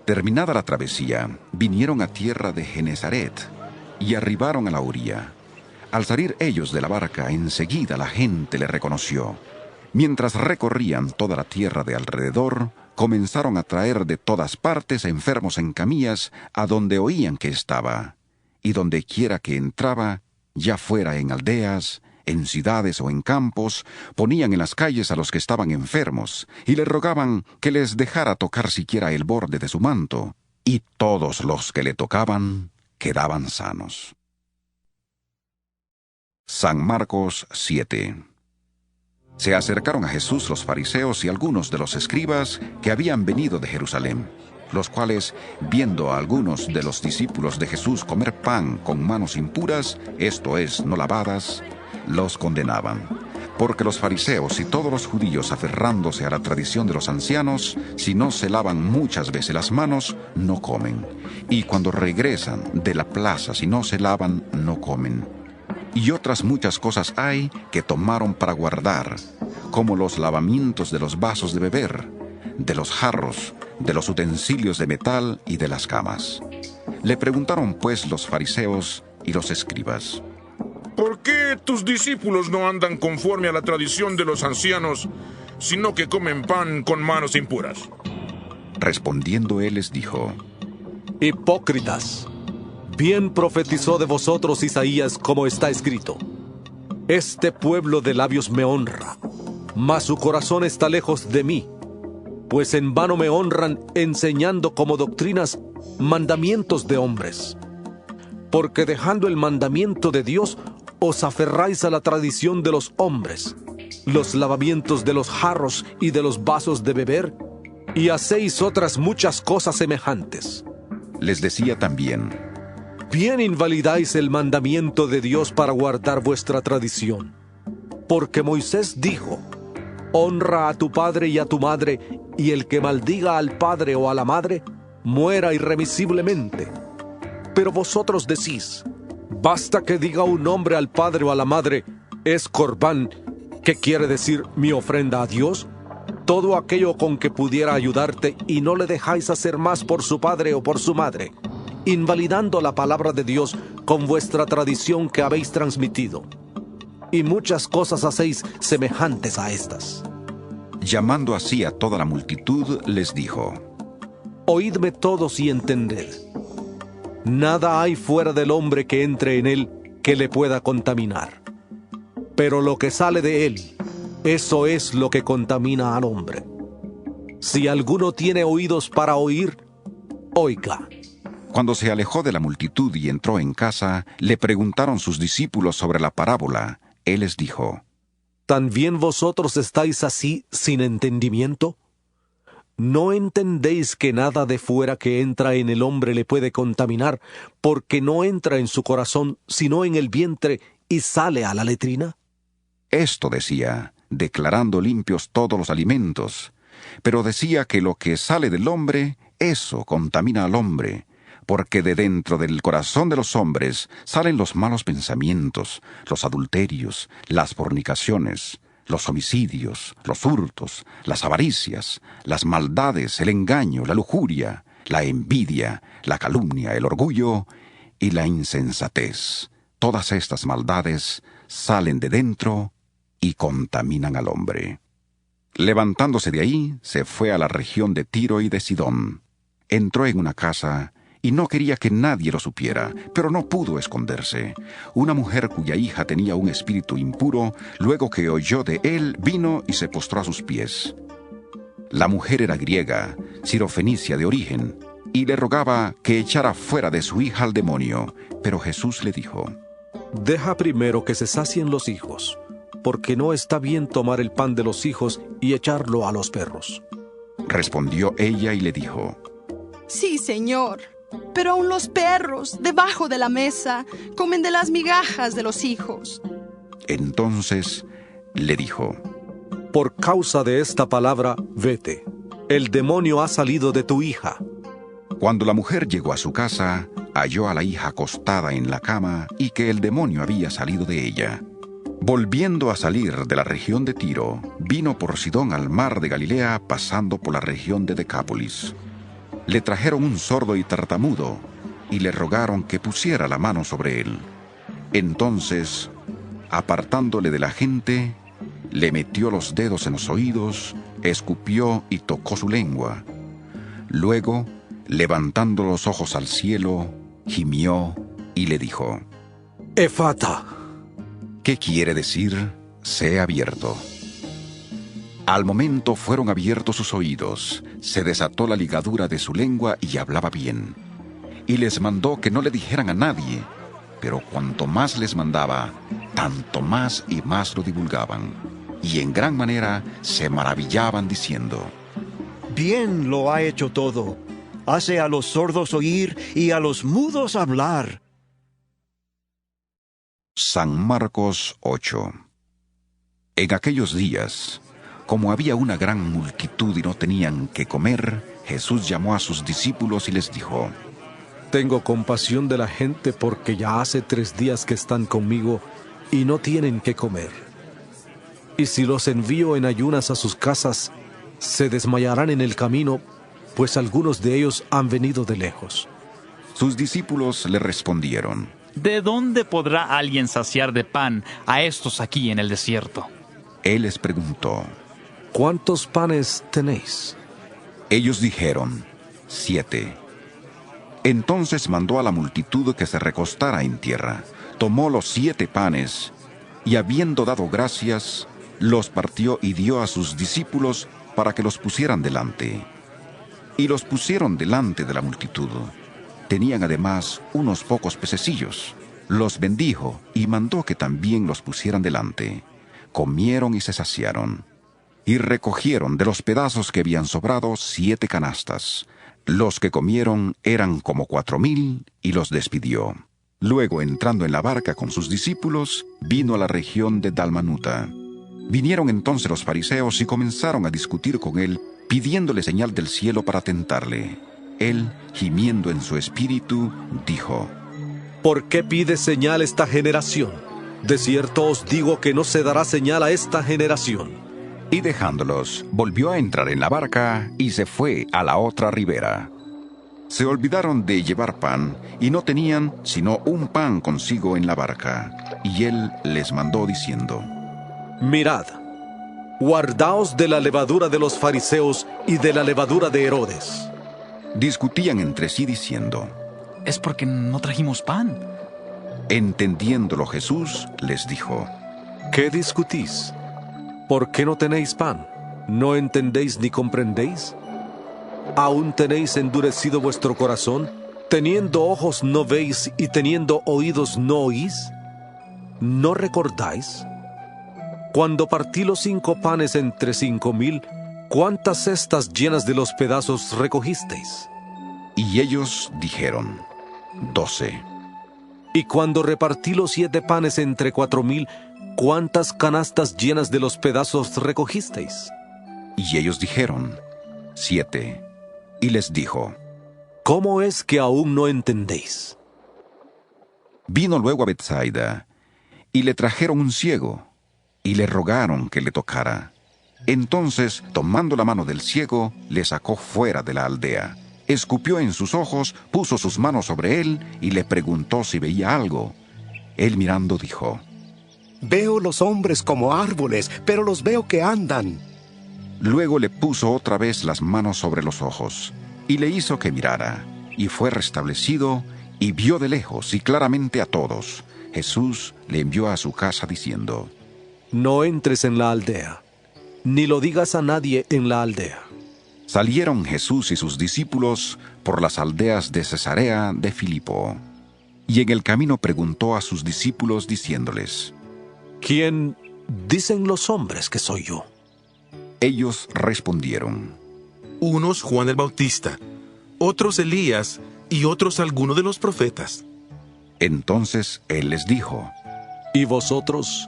Terminada la travesía, vinieron a tierra de Genesaret y arribaron a la orilla. Al salir ellos de la barca, enseguida la gente le reconoció. Mientras recorrían toda la tierra de alrededor, comenzaron a traer de todas partes enfermos en camillas a donde oían que estaba, y donde quiera que entraba, ya fuera en aldeas, en ciudades o en campos, ponían en las calles a los que estaban enfermos, y le rogaban que les dejara tocar siquiera el borde de su manto, y todos los que le tocaban quedaban sanos. San Marcos 7. Se acercaron a Jesús los fariseos y algunos de los escribas que habían venido de Jerusalén, los cuales, viendo a algunos de los discípulos de Jesús comer pan con manos impuras, esto es, no lavadas, los condenaban. Porque los fariseos y todos los judíos, aferrándose a la tradición de los ancianos, si no se lavan muchas veces las manos, no comen. Y cuando regresan de la plaza, si no se lavan, no comen. Y otras muchas cosas hay que tomaron para guardar, como los lavamientos de los vasos de beber, de los jarros, de los utensilios de metal y de las camas. Le preguntaron pues los fariseos y los escribas: ¿Por qué tus discípulos no andan conforme a la tradición de los ancianos, sino que comen pan con manos impuras? Respondiendo él les dijo: Hipócritas, bien profetizó de vosotros Isaías, como está escrito: Este pueblo de labios me honra, mas su corazón está lejos de mí, pues en vano me honran enseñando como doctrinas mandamientos de hombres. Porque dejando el mandamiento de Dios, os aferráis a la tradición de los hombres, los lavamientos de los jarros y de los vasos de beber, y hacéis otras muchas cosas semejantes. Les decía también: Bien invalidáis el mandamiento de Dios para guardar vuestra tradición. Porque Moisés dijo: Honra a tu padre y a tu madre, y el que maldiga al padre o a la madre, muera irremisiblemente. Pero vosotros decís: Basta que diga un hombre al padre o a la madre, es corbán, que quiere decir mi ofrenda a Dios, todo aquello con que pudiera ayudarte, y no le dejáis hacer más por su padre o por su madre, invalidando la palabra de Dios con vuestra tradición que habéis transmitido. Y muchas cosas hacéis semejantes a estas. Llamando así a toda la multitud, les dijo: Oídme todos y entended. Nada hay fuera del hombre que entre en él que le pueda contaminar. Pero lo que sale de él, eso es lo que contamina al hombre. Si alguno tiene oídos para oír, oiga. Cuando se alejó de la multitud y entró en casa, le preguntaron sus discípulos sobre la parábola. Él les dijo: ¿También vosotros estáis así sin entendimiento? ¿No entendéis que nada de fuera que entra en el hombre le puede contaminar, porque no entra en su corazón, sino en el vientre, y sale a la letrina? Esto decía, declarando limpios todos los alimentos. Pero decía que lo que sale del hombre, eso contamina al hombre, porque de dentro del corazón de los hombres salen los malos pensamientos, los adulterios, las fornicaciones, los homicidios, los hurtos, las avaricias, las maldades, el engaño, la lujuria, la envidia, la calumnia, el orgullo y la insensatez. Todas estas maldades salen de dentro y contaminan al hombre. Levantándose de ahí, se fue a la región de Tiro y de Sidón. Entró en una casa y no quería que nadie lo supiera, pero no pudo esconderse. Una mujer cuya hija tenía un espíritu impuro, luego que oyó de él, vino y se postró a sus pies. La mujer era griega, sirofenicia de origen, y le rogaba que echara fuera de su hija al demonio. Pero Jesús le dijo: Deja primero que se sacien los hijos, porque no está bien tomar el pan de los hijos y echarlo a los perros. Respondió ella y le dijo: Sí, Señor, pero aun los perros, debajo de la mesa, comen de las migajas de los hijos. Entonces le dijo: Por causa de esta palabra, vete. El demonio ha salido de tu hija. Cuando la mujer llegó a su casa, halló a la hija acostada en la cama y que el demonio había salido de ella. Volviendo a salir de la región de Tiro, vino por Sidón al mar de Galilea, pasando por la región de Decápolis. Le trajeron un sordo y tartamudo, y le rogaron que pusiera la mano sobre él. Entonces, apartándole de la gente, le metió los dedos en los oídos, escupió y tocó su lengua. Luego, levantando los ojos al cielo, gimió y le dijo: Efata. ¿Qué quiere decir? Sea abierto. Al momento fueron abiertos sus oídos, se desató la ligadura de su lengua y hablaba bien. Y les mandó que no le dijeran a nadie, pero cuanto más les mandaba, tanto más y más lo divulgaban. Y en gran manera se maravillaban diciendo: Bien lo ha hecho todo. Hace a los sordos oír y a los mudos hablar. San Marcos 8. En aquellos días, como había una gran multitud y no tenían qué comer, Jesús llamó a sus discípulos y les dijo: Tengo compasión de la gente porque ya hace 3 días que están conmigo y no tienen qué comer. Y si los envío en ayunas a sus casas, se desmayarán en el camino, pues algunos de ellos han venido de lejos. Sus discípulos le respondieron: ¿De dónde podrá alguien saciar de pan a estos aquí en el desierto? Él les preguntó: ¿Cuántos panes tenéis? Ellos dijeron: 7. Entonces mandó a la multitud que se recostara en tierra, tomó los 7 panes, y habiendo dado gracias, los partió y dio a sus discípulos para que los pusieran delante. Y los pusieron delante de la multitud. Tenían además unos pocos pececillos. Los bendijo y mandó que también los pusieran delante. Comieron y se saciaron. Y recogieron de los pedazos que habían sobrado 7 canastas. Los que comieron eran como 4,000 y los despidió. Luego, entrando en la barca con sus discípulos, vino a la región de Dalmanuta. Vinieron entonces los fariseos y comenzaron a discutir con él, pidiéndole señal del cielo para tentarle. Él, gimiendo en su espíritu, dijo: ¿Por qué pide señal esta generación? De cierto os digo que no se dará señal a esta generación. Y dejándolos, volvió a entrar en la barca y se fue a la otra ribera. Se olvidaron de llevar pan y no tenían sino un pan consigo en la barca. Y él les mandó diciendo: Mirad, guardaos de la levadura de los fariseos y de la levadura de Herodes. Discutían entre sí diciendo: Es porque no trajimos pan. Entendiéndolo Jesús les dijo: ¿Qué discutís? ¿Por qué no tenéis pan? ¿No entendéis ni comprendéis? ¿Aún tenéis endurecido vuestro corazón? ¿Teniendo ojos no veis y teniendo oídos no oís? ¿No recordáis? Cuando partí los 5 panes entre 5,000, ¿cuántas cestas llenas de los pedazos recogisteis? Y ellos dijeron, 12. Y cuando repartí los 7 panes entre 4,000, ¿cuántas canastas llenas de los pedazos recogisteis? Y ellos dijeron, 7. Y les dijo, ¿cómo es que aún no entendéis? Vino luego a Betsaida, y le trajeron un ciego, y le rogaron que le tocara. Entonces, tomando la mano del ciego, le sacó fuera de la aldea. Escupió en sus ojos, puso sus manos sobre él, y le preguntó si veía algo. Él mirando dijo, Veo los hombres como árboles, pero los veo que andan. Luego le puso otra vez las manos sobre los ojos, y le hizo que mirara, y fue restablecido, y vio de lejos y claramente a todos. Jesús le envió a su casa diciendo, no entres en la aldea, ni lo digas a nadie en la aldea. Salieron Jesús y sus discípulos por las aldeas de Cesarea de Filipo, y en el camino preguntó a sus discípulos diciéndoles, ¿quién dicen los hombres que soy yo? Ellos respondieron, unos Juan el Bautista, otros Elías y otros alguno de los profetas. Entonces él les dijo, ¿y vosotros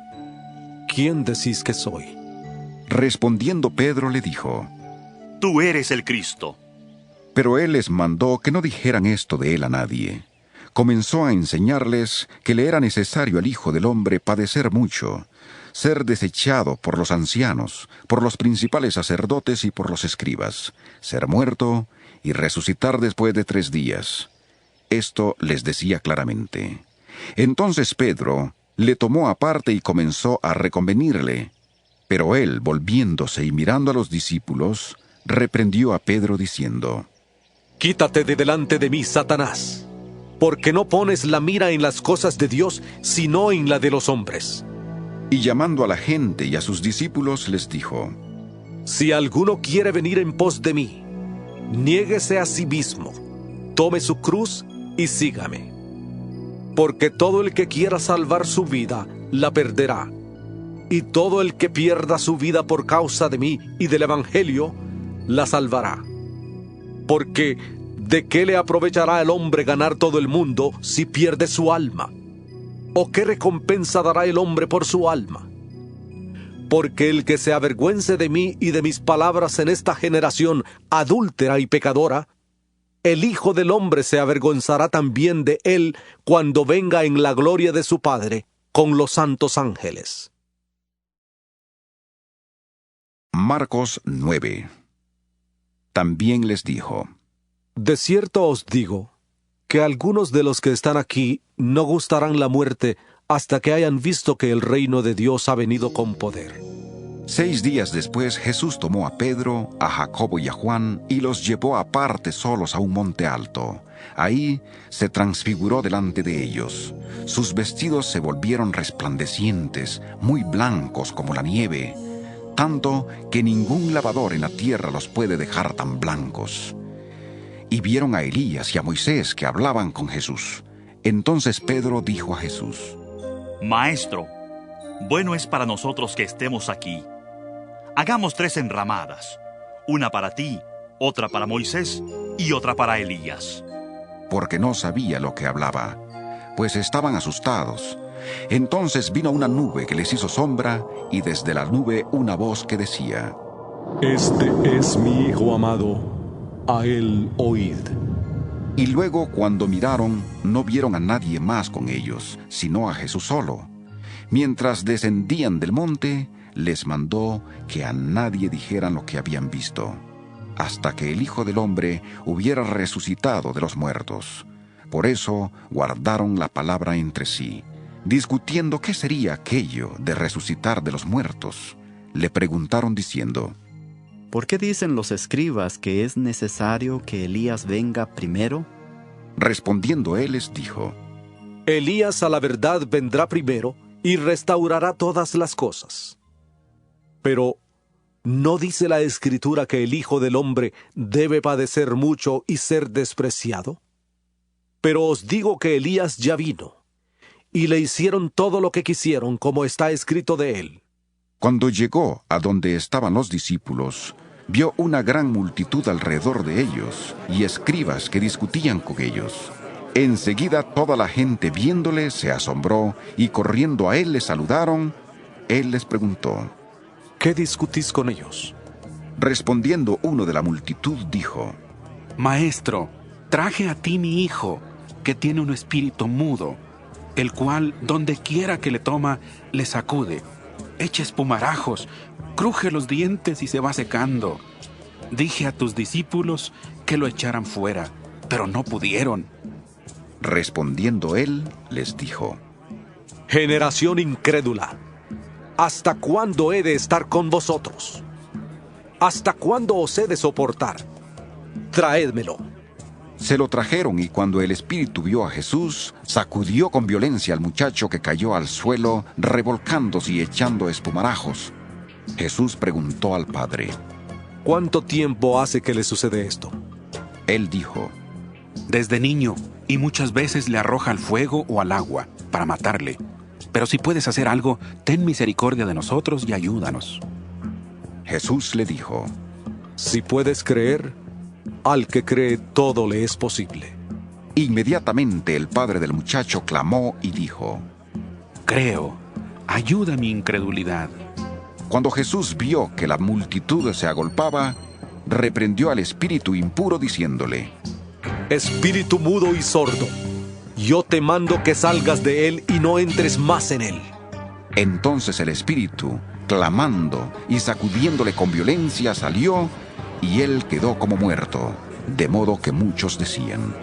quién decís que soy? Respondiendo Pedro le dijo, tú eres el Cristo. Pero él les mandó que no dijeran esto de él a nadie. Comenzó a enseñarles que le era necesario al Hijo del Hombre padecer mucho, ser desechado por los ancianos, por los principales sacerdotes y por los escribas, ser muerto y resucitar después de 3 días. Esto les decía claramente. Entonces Pedro le tomó aparte y comenzó a reconvenirle. Pero él, volviéndose y mirando a los discípulos, reprendió a Pedro diciendo, quítate de delante de mí, Satanás, porque no pones la mira en las cosas de Dios, sino en la de los hombres. Y llamando a la gente y a sus discípulos les dijo, si alguno quiere venir en pos de mí, niéguese a sí mismo, tome su cruz y sígame. Porque todo el que quiera salvar su vida, la perderá. Y todo el que pierda su vida por causa de mí y del Evangelio, la salvará. Porque ¿de qué le aprovechará el hombre ganar todo el mundo si pierde su alma? ¿O qué recompensa dará el hombre por su alma? Porque el que se avergüence de mí y de mis palabras en esta generación adúltera y pecadora, el Hijo del Hombre se avergonzará también de él cuando venga en la gloria de su Padre con los santos ángeles. Marcos 9. También les dijo, de cierto os digo, que algunos de los que están aquí no gustarán la muerte hasta que hayan visto que el reino de Dios ha venido con poder. 6 días después Jesús tomó a Pedro, a Jacobo y a Juan y los llevó aparte solos a un monte alto. Ahí se transfiguró delante de ellos. Sus vestidos se volvieron resplandecientes, muy blancos como la nieve, tanto que ningún lavador en la tierra los puede dejar tan blancos. Y vieron a Elías y a Moisés que hablaban con Jesús. Entonces Pedro dijo a Jesús, Maestro, bueno es para nosotros que estemos aquí. Hagamos 3 enramadas, una para ti, otra para Moisés y otra para Elías. Porque no sabía lo que hablaba, pues estaban asustados. Entonces vino una nube que les hizo sombra, y desde la nube una voz que decía, este es mi Hijo amado, a él oíd. Y luego, cuando miraron, no vieron a nadie más con ellos, sino a Jesús solo. Mientras descendían del monte, les mandó que a nadie dijeran lo que habían visto, hasta que el Hijo del Hombre hubiera resucitado de los muertos. Por eso guardaron la palabra entre sí, discutiendo qué sería aquello de resucitar de los muertos. Le preguntaron diciendo, ¿por qué dicen los escribas que es necesario que Elías venga primero? Respondiendo él les dijo, Elías a la verdad vendrá primero y restaurará todas las cosas. Pero ¿No dice la Escritura que el Hijo del Hombre debe padecer mucho y ser despreciado? Pero os digo que Elías ya vino, y le hicieron todo lo que quisieron, como está escrito de él. Cuando llegó a donde estaban los discípulos, vio una gran multitud alrededor de ellos, y escribas que discutían con ellos. Enseguida toda la gente viéndole se asombró, y corriendo a él le saludaron. Él les preguntó: ¿Qué discutís con ellos? Respondiendo uno de la multitud dijo: Maestro, traje a ti mi hijo, que tiene un espíritu mudo, el cual, donde quiera que le toma, le sacude, echa espumarajos, cruje los dientes y se va secando. Dije a tus discípulos que lo echaran fuera, pero no pudieron. Respondiendo él, les dijo: Generación incrédula, ¿hasta cuándo he de estar con vosotros? ¿Hasta cuándo os he de soportar? Traédmelo. Se lo trajeron, y cuando el espíritu vio a Jesús, sacudió con violencia al muchacho, que cayó al suelo, revolcándose y echando espumarajos. Jesús preguntó al padre: ¿Cuánto tiempo hace que le sucede esto? Él dijo: Desde niño, y muchas veces le arroja al fuego o al agua, para matarle. Pero si puedes hacer algo, ten misericordia de nosotros y ayúdanos. Jesús le dijo: Si puedes creer, al que cree todo le es posible. Inmediatamente el padre del muchacho clamó y dijo: Creo, ayuda mi incredulidad. Cuando Jesús vio que la multitud se agolpaba, reprendió al espíritu impuro diciéndole: Espíritu mudo y sordo, yo te mando que salgas de él y no entres más en él. Entonces el espíritu, clamando y sacudiéndole con violencia, salió, y él quedó como muerto, de modo que muchos decían: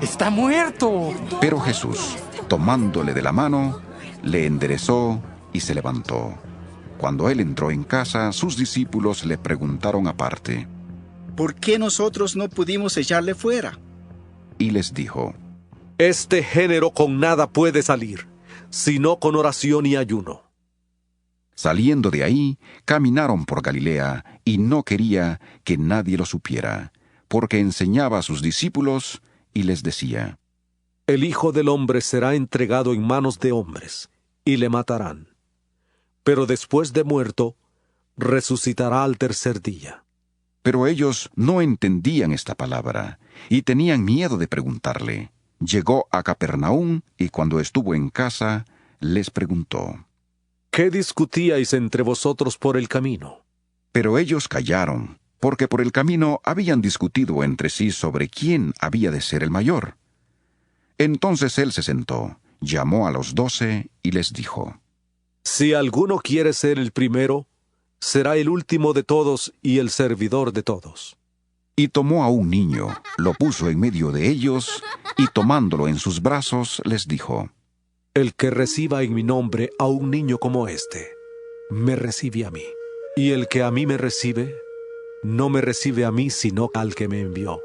¡Está muerto! Pero Jesús, tomándole de la mano, le enderezó y se levantó. Cuando él entró en casa, sus discípulos le preguntaron aparte: ¿Por qué nosotros no pudimos echarle fuera? Y les dijo: Este género con nada puede salir, sino con oración y ayuno. Saliendo de ahí, caminaron por Galilea, y no quería que nadie lo supiera, porque enseñaba a sus discípulos y les decía: El Hijo del Hombre será entregado en manos de hombres, y le matarán. Pero después de muerto, resucitará al tercer día. Pero ellos no entendían esta palabra, y tenían miedo de preguntarle. Llegó a Capernaum, y cuando estuvo en casa, les preguntó: ¿Qué discutíais entre vosotros por el camino? Pero ellos callaron, porque por el camino habían discutido entre sí sobre quién había de ser el mayor. Entonces él se sentó, llamó a los 12 y les dijo: Si alguno quiere ser el primero, será el último de todos y el servidor de todos. Y tomó a un niño, lo puso en medio de ellos, y tomándolo en sus brazos, les dijo: El que reciba en mi nombre a un niño como este, me recibe a mí. Y el que a mí me recibe, no me recibe a mí, sino al que me envió.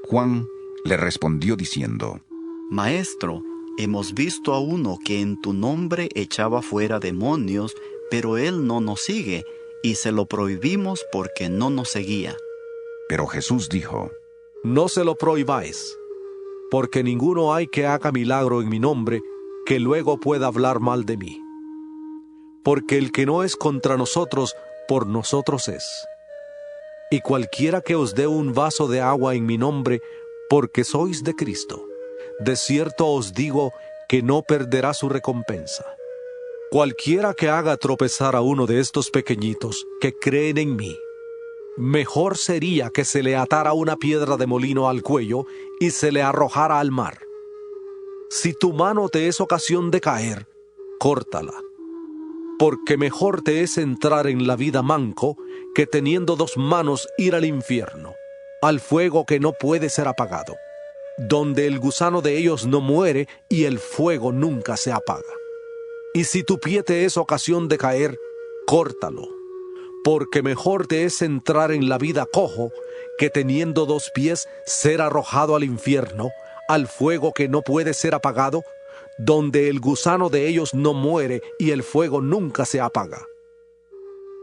Juan le respondió diciendo: Maestro, hemos visto a uno que en tu nombre echaba fuera demonios, pero él no nos sigue, y se lo prohibimos porque no nos seguía. Pero Jesús dijo: No se lo prohibáis, porque ninguno hay que haga milagro en mi nombre, que luego pueda hablar mal de mí. Porque el que no es contra nosotros, por nosotros es. Y cualquiera que os dé un vaso de agua en mi nombre, porque sois de Cristo, de cierto os digo que no perderá su recompensa. Cualquiera que haga tropezar a uno de estos pequeñitos que creen en mí, mejor sería que se le atara una piedra de molino al cuello y se le arrojara al mar. Si tu mano te es ocasión de caer, córtala, porque mejor te es entrar en la vida manco que teniendo 2 manos ir al infierno, al fuego que no puede ser apagado, donde el gusano de ellos no muere y el fuego nunca se apaga. Y si tu pie te es ocasión de caer, córtalo, porque mejor te es entrar en la vida cojo que teniendo 2 pies ser arrojado al infierno, al fuego que no puede ser apagado, donde el gusano de ellos no muere y el fuego nunca se apaga.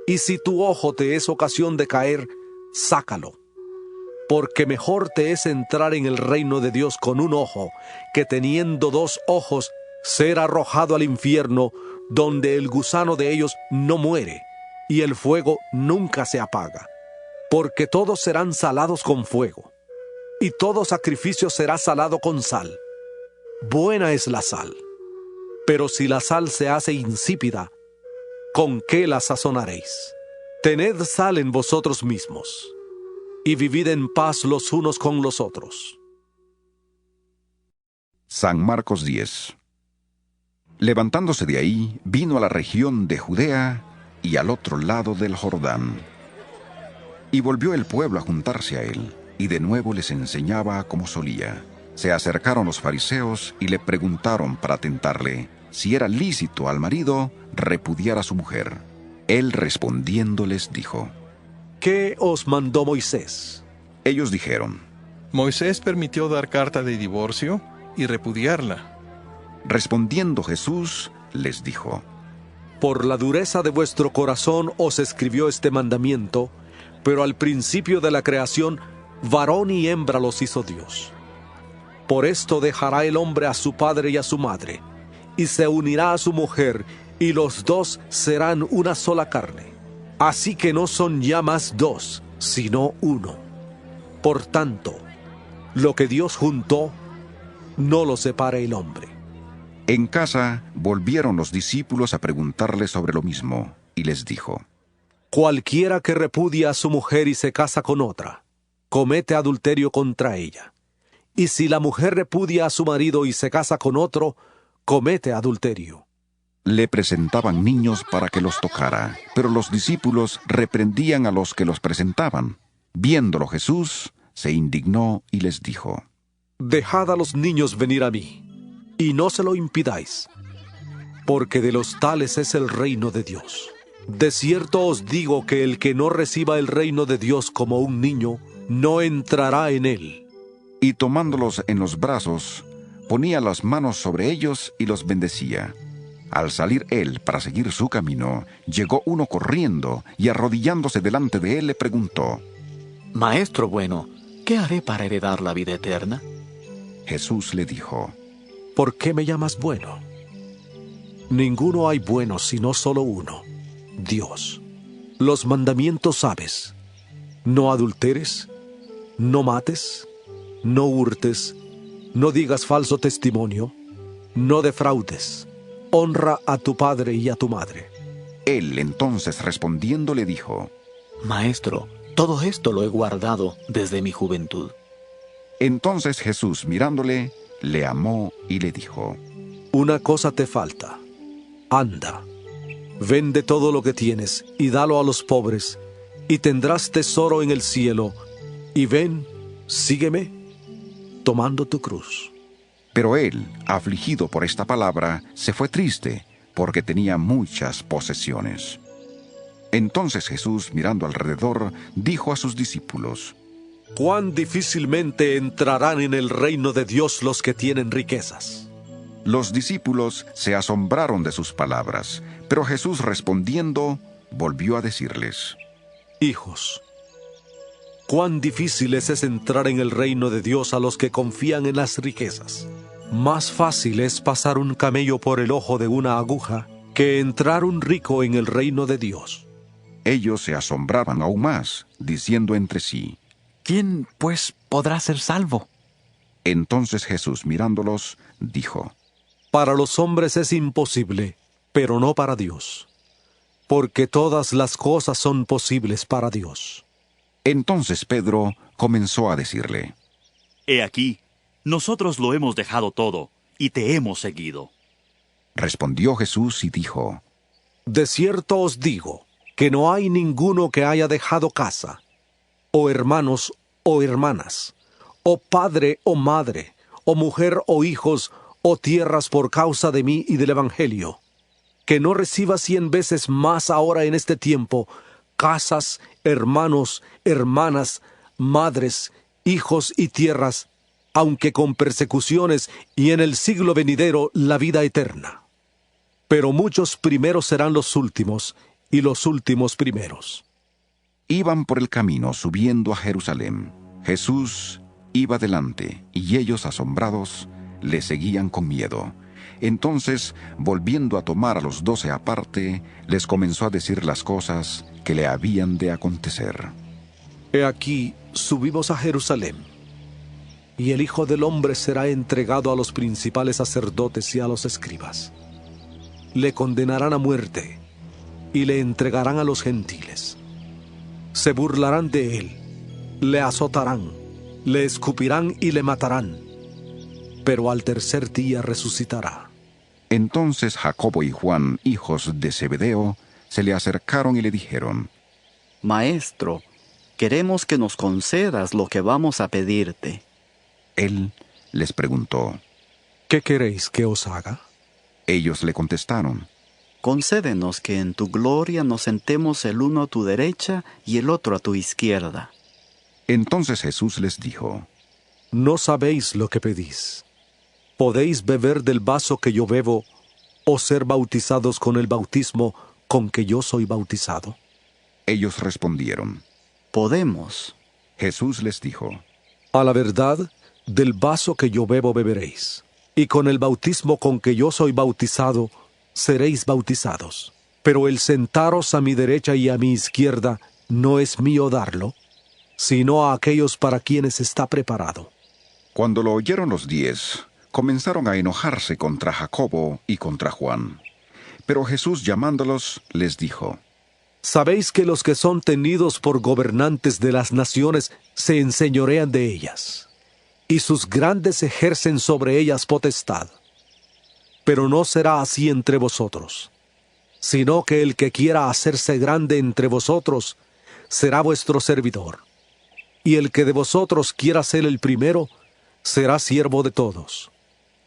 Y si tu ojo te es ocasión de caer, sácalo. Porque mejor te es entrar en el reino de Dios con un ojo, que teniendo 2 ojos, ser arrojado al infierno, donde el gusano de ellos no muere, y el fuego nunca se apaga. Porque todos serán salados con fuego, y todo sacrificio será salado con sal. Buena es la sal, pero si la sal se hace insípida, ¿con qué la sazonaréis? Tened sal en vosotros mismos, y vivid en paz los unos con los otros. San Marcos 10. Levantándose de ahí, vino a la región de Judea y al otro lado del Jordán. Y volvió el pueblo a juntarse a él, y de nuevo les enseñaba como solía. Se acercaron los fariseos y le preguntaron para tentarle si era lícito al marido repudiar a su mujer. Él respondiendo les dijo: ¿Qué os mandó Moisés? Ellos dijeron: Moisés permitió dar carta de divorcio y repudiarla. Respondiendo Jesús les dijo: Por la dureza de vuestro corazón os escribió este mandamiento, pero al principio de la creación, varón y hembra los hizo Dios. Por esto dejará el hombre a su padre y a su madre, y se unirá a su mujer, y los 2 serán una sola carne. Así que no son ya más 2, sino 1. Por tanto, lo que Dios juntó, no lo separe el hombre. En casa volvieron los discípulos a preguntarle sobre lo mismo, y les dijo: Cualquiera que repudia a su mujer y se casa con otra, comete adulterio contra ella. Y si la mujer repudia a su marido y se casa con otro, comete adulterio. Le presentaban niños para que los tocara, pero los discípulos reprendían a los que los presentaban. Viéndolo Jesús, se indignó y les dijo: Dejad a los niños venir a mí, y no se lo impidáis, porque de los tales es el reino de Dios. De cierto os digo que el que no reciba el reino de Dios como un niño, no entrará en él. Y tomándolos en los brazos, ponía las manos sobre ellos y los bendecía. Al salir él para seguir su camino, llegó uno corriendo y arrodillándose delante de él le preguntó: Maestro bueno, ¿qué haré para heredar la vida eterna? Jesús le dijo: ¿Por qué me llamas bueno? Ninguno hay bueno sino solo uno, Dios. Los mandamientos sabes: no adulteres, no mates, no hurtes, no digas falso testimonio, no defraudes, honra a tu padre y a tu madre. Él entonces respondiendo le dijo: Maestro, todo esto lo he guardado desde mi juventud. Entonces Jesús, mirándole, le amó y le dijo: Una cosa te falta. Anda, vende todo lo que tienes y dalo a los pobres, y tendrás tesoro en el cielo. Y ven, sígueme, tomando tu cruz. Pero él, afligido por esta palabra, se fue triste, porque tenía muchas posesiones. Entonces Jesús, mirando alrededor, dijo a sus discípulos: Cuán difícilmente entrarán en el reino de Dios los que tienen riquezas. Los discípulos se asombraron de sus palabras, pero Jesús respondiendo, volvió a decirles: Hijos, cuán difícil es entrar en el reino de Dios a los que confían en las riquezas. Más fácil es pasar un camello por el ojo de una aguja que entrar un rico en el reino de Dios. Ellos se asombraban aún más, diciendo entre sí: ¿Quién, pues, podrá ser salvo? Entonces Jesús, mirándolos, dijo: Para los hombres es imposible, pero no para Dios, porque todas las cosas son posibles para Dios. Entonces Pedro comenzó a decirle: He aquí, nosotros lo hemos dejado todo, y te hemos seguido. Respondió Jesús y dijo: De cierto os digo, que no hay ninguno que haya dejado casa, o hermanos o hermanas, o padre o madre, o mujer o hijos, o tierras por causa de mí y del Evangelio, que no reciba 100 veces más ahora en este tiempo, casas, hermanos, hermanas, madres, hijos y tierras, aunque con persecuciones, y en el siglo venidero la vida eterna. Pero muchos primeros serán los últimos, y los últimos primeros. Iban por el camino subiendo a Jerusalén. Jesús iba delante, y ellos, asombrados, le seguían con miedo. Entonces, volviendo a tomar a los 12 aparte, les comenzó a decir las cosas que le habían de acontecer. He aquí, subimos a Jerusalén, y el Hijo del Hombre será entregado a los principales sacerdotes y a los escribas. Le condenarán a muerte, y le entregarán a los gentiles. Se burlarán de él, le azotarán, le escupirán y le matarán, pero al tercer día resucitará. Entonces Jacobo y Juan, hijos de Zebedeo, se le acercaron y le dijeron: Maestro, queremos que nos concedas lo que vamos a pedirte. Él les preguntó: ¿Qué queréis que os haga? Ellos le contestaron: Concédenos que en tu gloria nos sentemos el uno a tu derecha y el otro a tu izquierda. Entonces Jesús les dijo: No sabéis lo que pedís. ¿Podéis beber del vaso que yo bebo, o ser bautizados con el bautismo con que yo soy bautizado? Ellos respondieron: Podemos. Jesús les dijo: A la verdad, del vaso que yo bebo beberéis, y con el bautismo con que yo soy bautizado, seréis bautizados. Pero el sentaros a mi derecha y a mi izquierda no es mío darlo, sino a aquellos para quienes está preparado. Cuando lo oyeron los 10, comenzaron a enojarse contra Jacobo y contra Juan. Pero Jesús, llamándolos, les dijo: Sabéis que los que son tenidos por gobernantes de las naciones se enseñorean de ellas, y sus grandes ejercen sobre ellas potestad. Pero no será así entre vosotros, sino que el que quiera hacerse grande entre vosotros será vuestro servidor, y el que de vosotros quiera ser el primero será siervo de todos.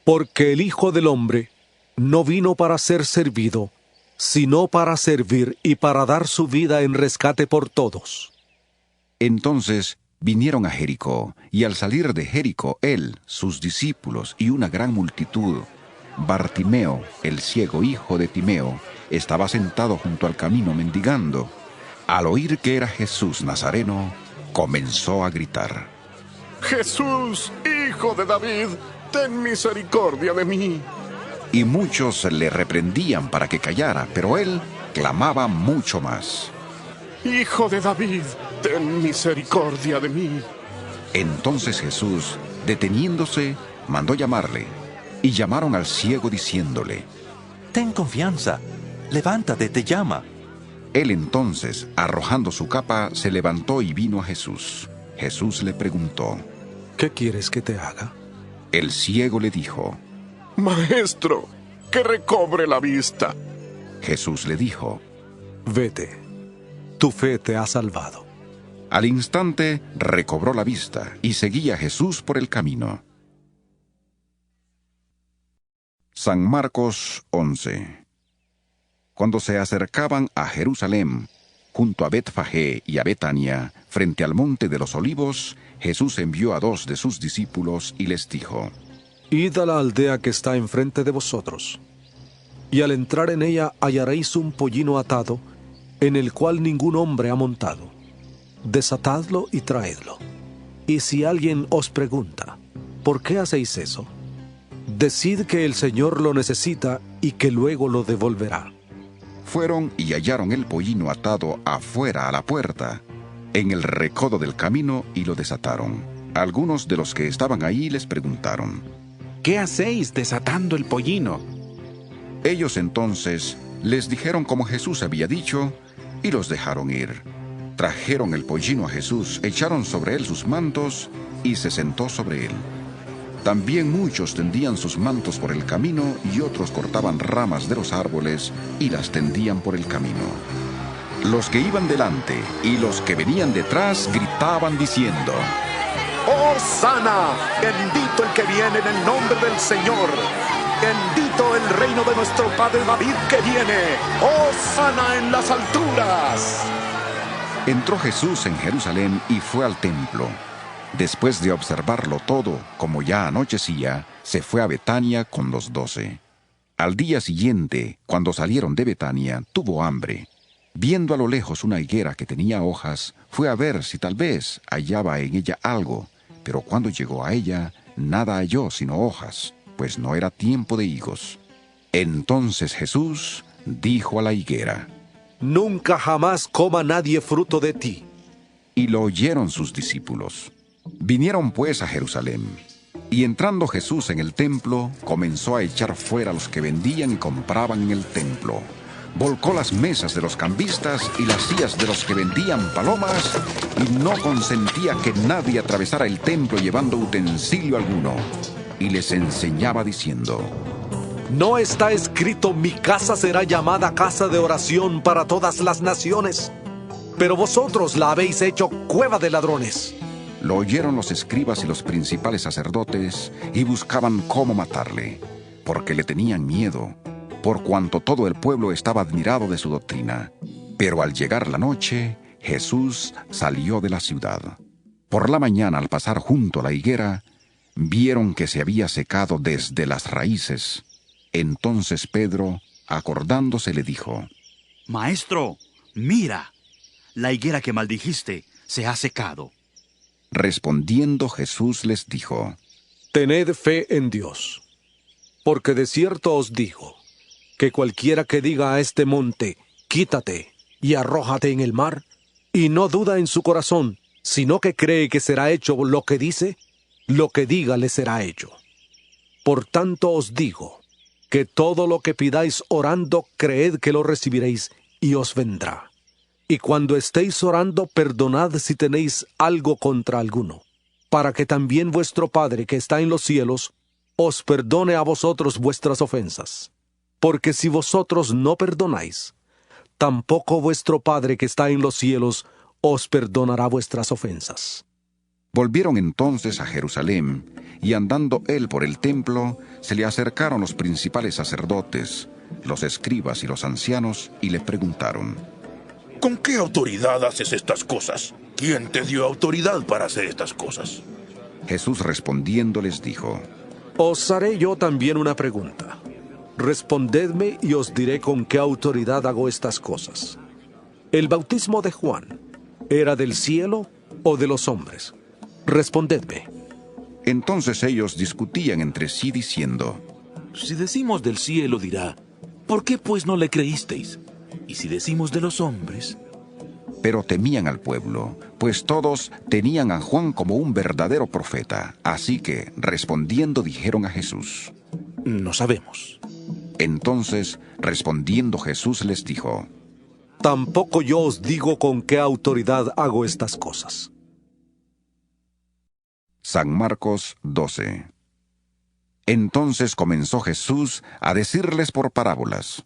Porque el Hijo del Hombre no vino para ser servido, sino para servir y para dar su vida en rescate por todos. Entonces vinieron a Jericó, y al salir de Jericó, él, sus discípulos y una gran multitud, Bartimeo, el ciego hijo de Timeo, estaba sentado junto al camino mendigando. Al oír que era Jesús Nazareno, comenzó a gritar: Jesús, hijo de David, ten misericordia de mí. Y muchos le reprendían para que callara, pero él clamaba mucho más: Hijo de David, ten misericordia de mí. Entonces Jesús, deteniéndose, mandó llamarle, y llamaron al ciego diciéndole: Ten confianza, levántate, te llama. Él entonces, arrojando su capa, se levantó y vino a Jesús. Jesús le preguntó: ¿Qué quieres que te haga? El ciego le dijo: Maestro, que recobre la vista. Jesús le dijo: Vete, tu fe te ha salvado. Al instante recobró la vista y seguía a Jesús por el camino. San Marcos 11. Cuando se acercaban a Jerusalén, junto a Betfagé y a Betania, frente al monte de los Olivos, Jesús envió a 2 de sus discípulos y les dijo: Id a la aldea que está enfrente de vosotros, y al entrar en ella hallaréis un pollino atado, en el cual ningún hombre ha montado. Desatadlo y traedlo. Y si alguien os pregunta: ¿por qué hacéis eso?, decid que el Señor lo necesita y que luego lo devolverá. Fueron y hallaron el pollino atado afuera a la puerta, en el recodo del camino, y lo desataron. Algunos de los que estaban ahí les preguntaron: ¿Qué hacéis desatando el pollino? Ellos entonces les dijeron como Jesús había dicho, y los dejaron ir. Trajeron el pollino a Jesús, echaron sobre él sus mantos, y se sentó sobre él. También muchos tendían sus mantos por el camino, y otros cortaban ramas de los árboles y las tendían por el camino. Los que iban delante y los que venían detrás gritaban diciendo: ¡Hosana! Bendito el que viene en el nombre del Señor. Bendito el reino de nuestro padre David que viene. ¡Hosana en las alturas! Entró Jesús en Jerusalén y fue al templo. Después de observarlo todo, como ya anochecía, se fue a Betania con los 12. Al día siguiente, cuando salieron de Betania, tuvo hambre. Viendo a lo lejos una higuera que tenía hojas, fue a ver si tal vez hallaba en ella algo, pero cuando llegó a ella, nada halló sino hojas, pues no era tiempo de higos. Entonces Jesús dijo a la higuera: Nunca jamás coma nadie fruto de ti. Y lo oyeron sus discípulos. Vinieron pues a Jerusalén. Y entrando Jesús en el templo, comenzó a echar fuera a los que vendían y compraban en el templo. Volcó las mesas de los cambistas y las sillas de los que vendían palomas, y no consentía que nadie atravesara el templo llevando utensilio alguno. Y les enseñaba diciendo: ¿No está escrito: mi casa será llamada casa de oración para todas las naciones? Pero vosotros la habéis hecho cueva de ladrones. Lo oyeron los escribas y los principales sacerdotes, y buscaban cómo matarle, porque le tenían miedo, por cuanto todo el pueblo estaba admirado de su doctrina. Pero al llegar la noche, Jesús salió de la ciudad. Por la mañana, al pasar junto a la higuera, vieron que se había secado desde las raíces. Entonces Pedro, acordándose, le dijo: Maestro, mira, la higuera que maldijiste se ha secado. Respondiendo Jesús les dijo: Tened fe en Dios, porque de cierto os digo, que cualquiera que diga a este monte: quítate y arrójate en el mar, y no duda en su corazón, sino que cree que será hecho lo que dice, lo que diga le será hecho. Por tanto os digo, que todo lo que pidáis orando, creed que lo recibiréis, y os vendrá. Y cuando estéis orando, perdonad si tenéis algo contra alguno, para que también vuestro Padre que está en los cielos os perdone a vosotros vuestras ofensas. Porque si vosotros no perdonáis, tampoco vuestro Padre que está en los cielos os perdonará vuestras ofensas. Volvieron entonces a Jerusalén, y andando él por el templo, se le acercaron los principales sacerdotes, los escribas y los ancianos, y le preguntaron: ¿Con qué autoridad haces estas cosas? ¿Quién te dio autoridad para hacer estas cosas? Jesús respondiendo les dijo: Os haré yo también una pregunta. Respondedme y os diré con qué autoridad hago estas cosas. ¿El bautismo de Juan era del cielo o de los hombres? Respondedme. Entonces ellos discutían entre sí diciendo: Si decimos del cielo, dirá: ¿por qué pues no le creísteis? Y si decimos de los hombres... Pero temían al pueblo, pues todos tenían a Juan como un verdadero profeta. Así que, respondiendo, dijeron a Jesús: No sabemos. Entonces, respondiendo Jesús les dijo: Tampoco yo os digo con qué autoridad hago estas cosas. San Marcos 12. Entonces comenzó Jesús a decirles por parábolas: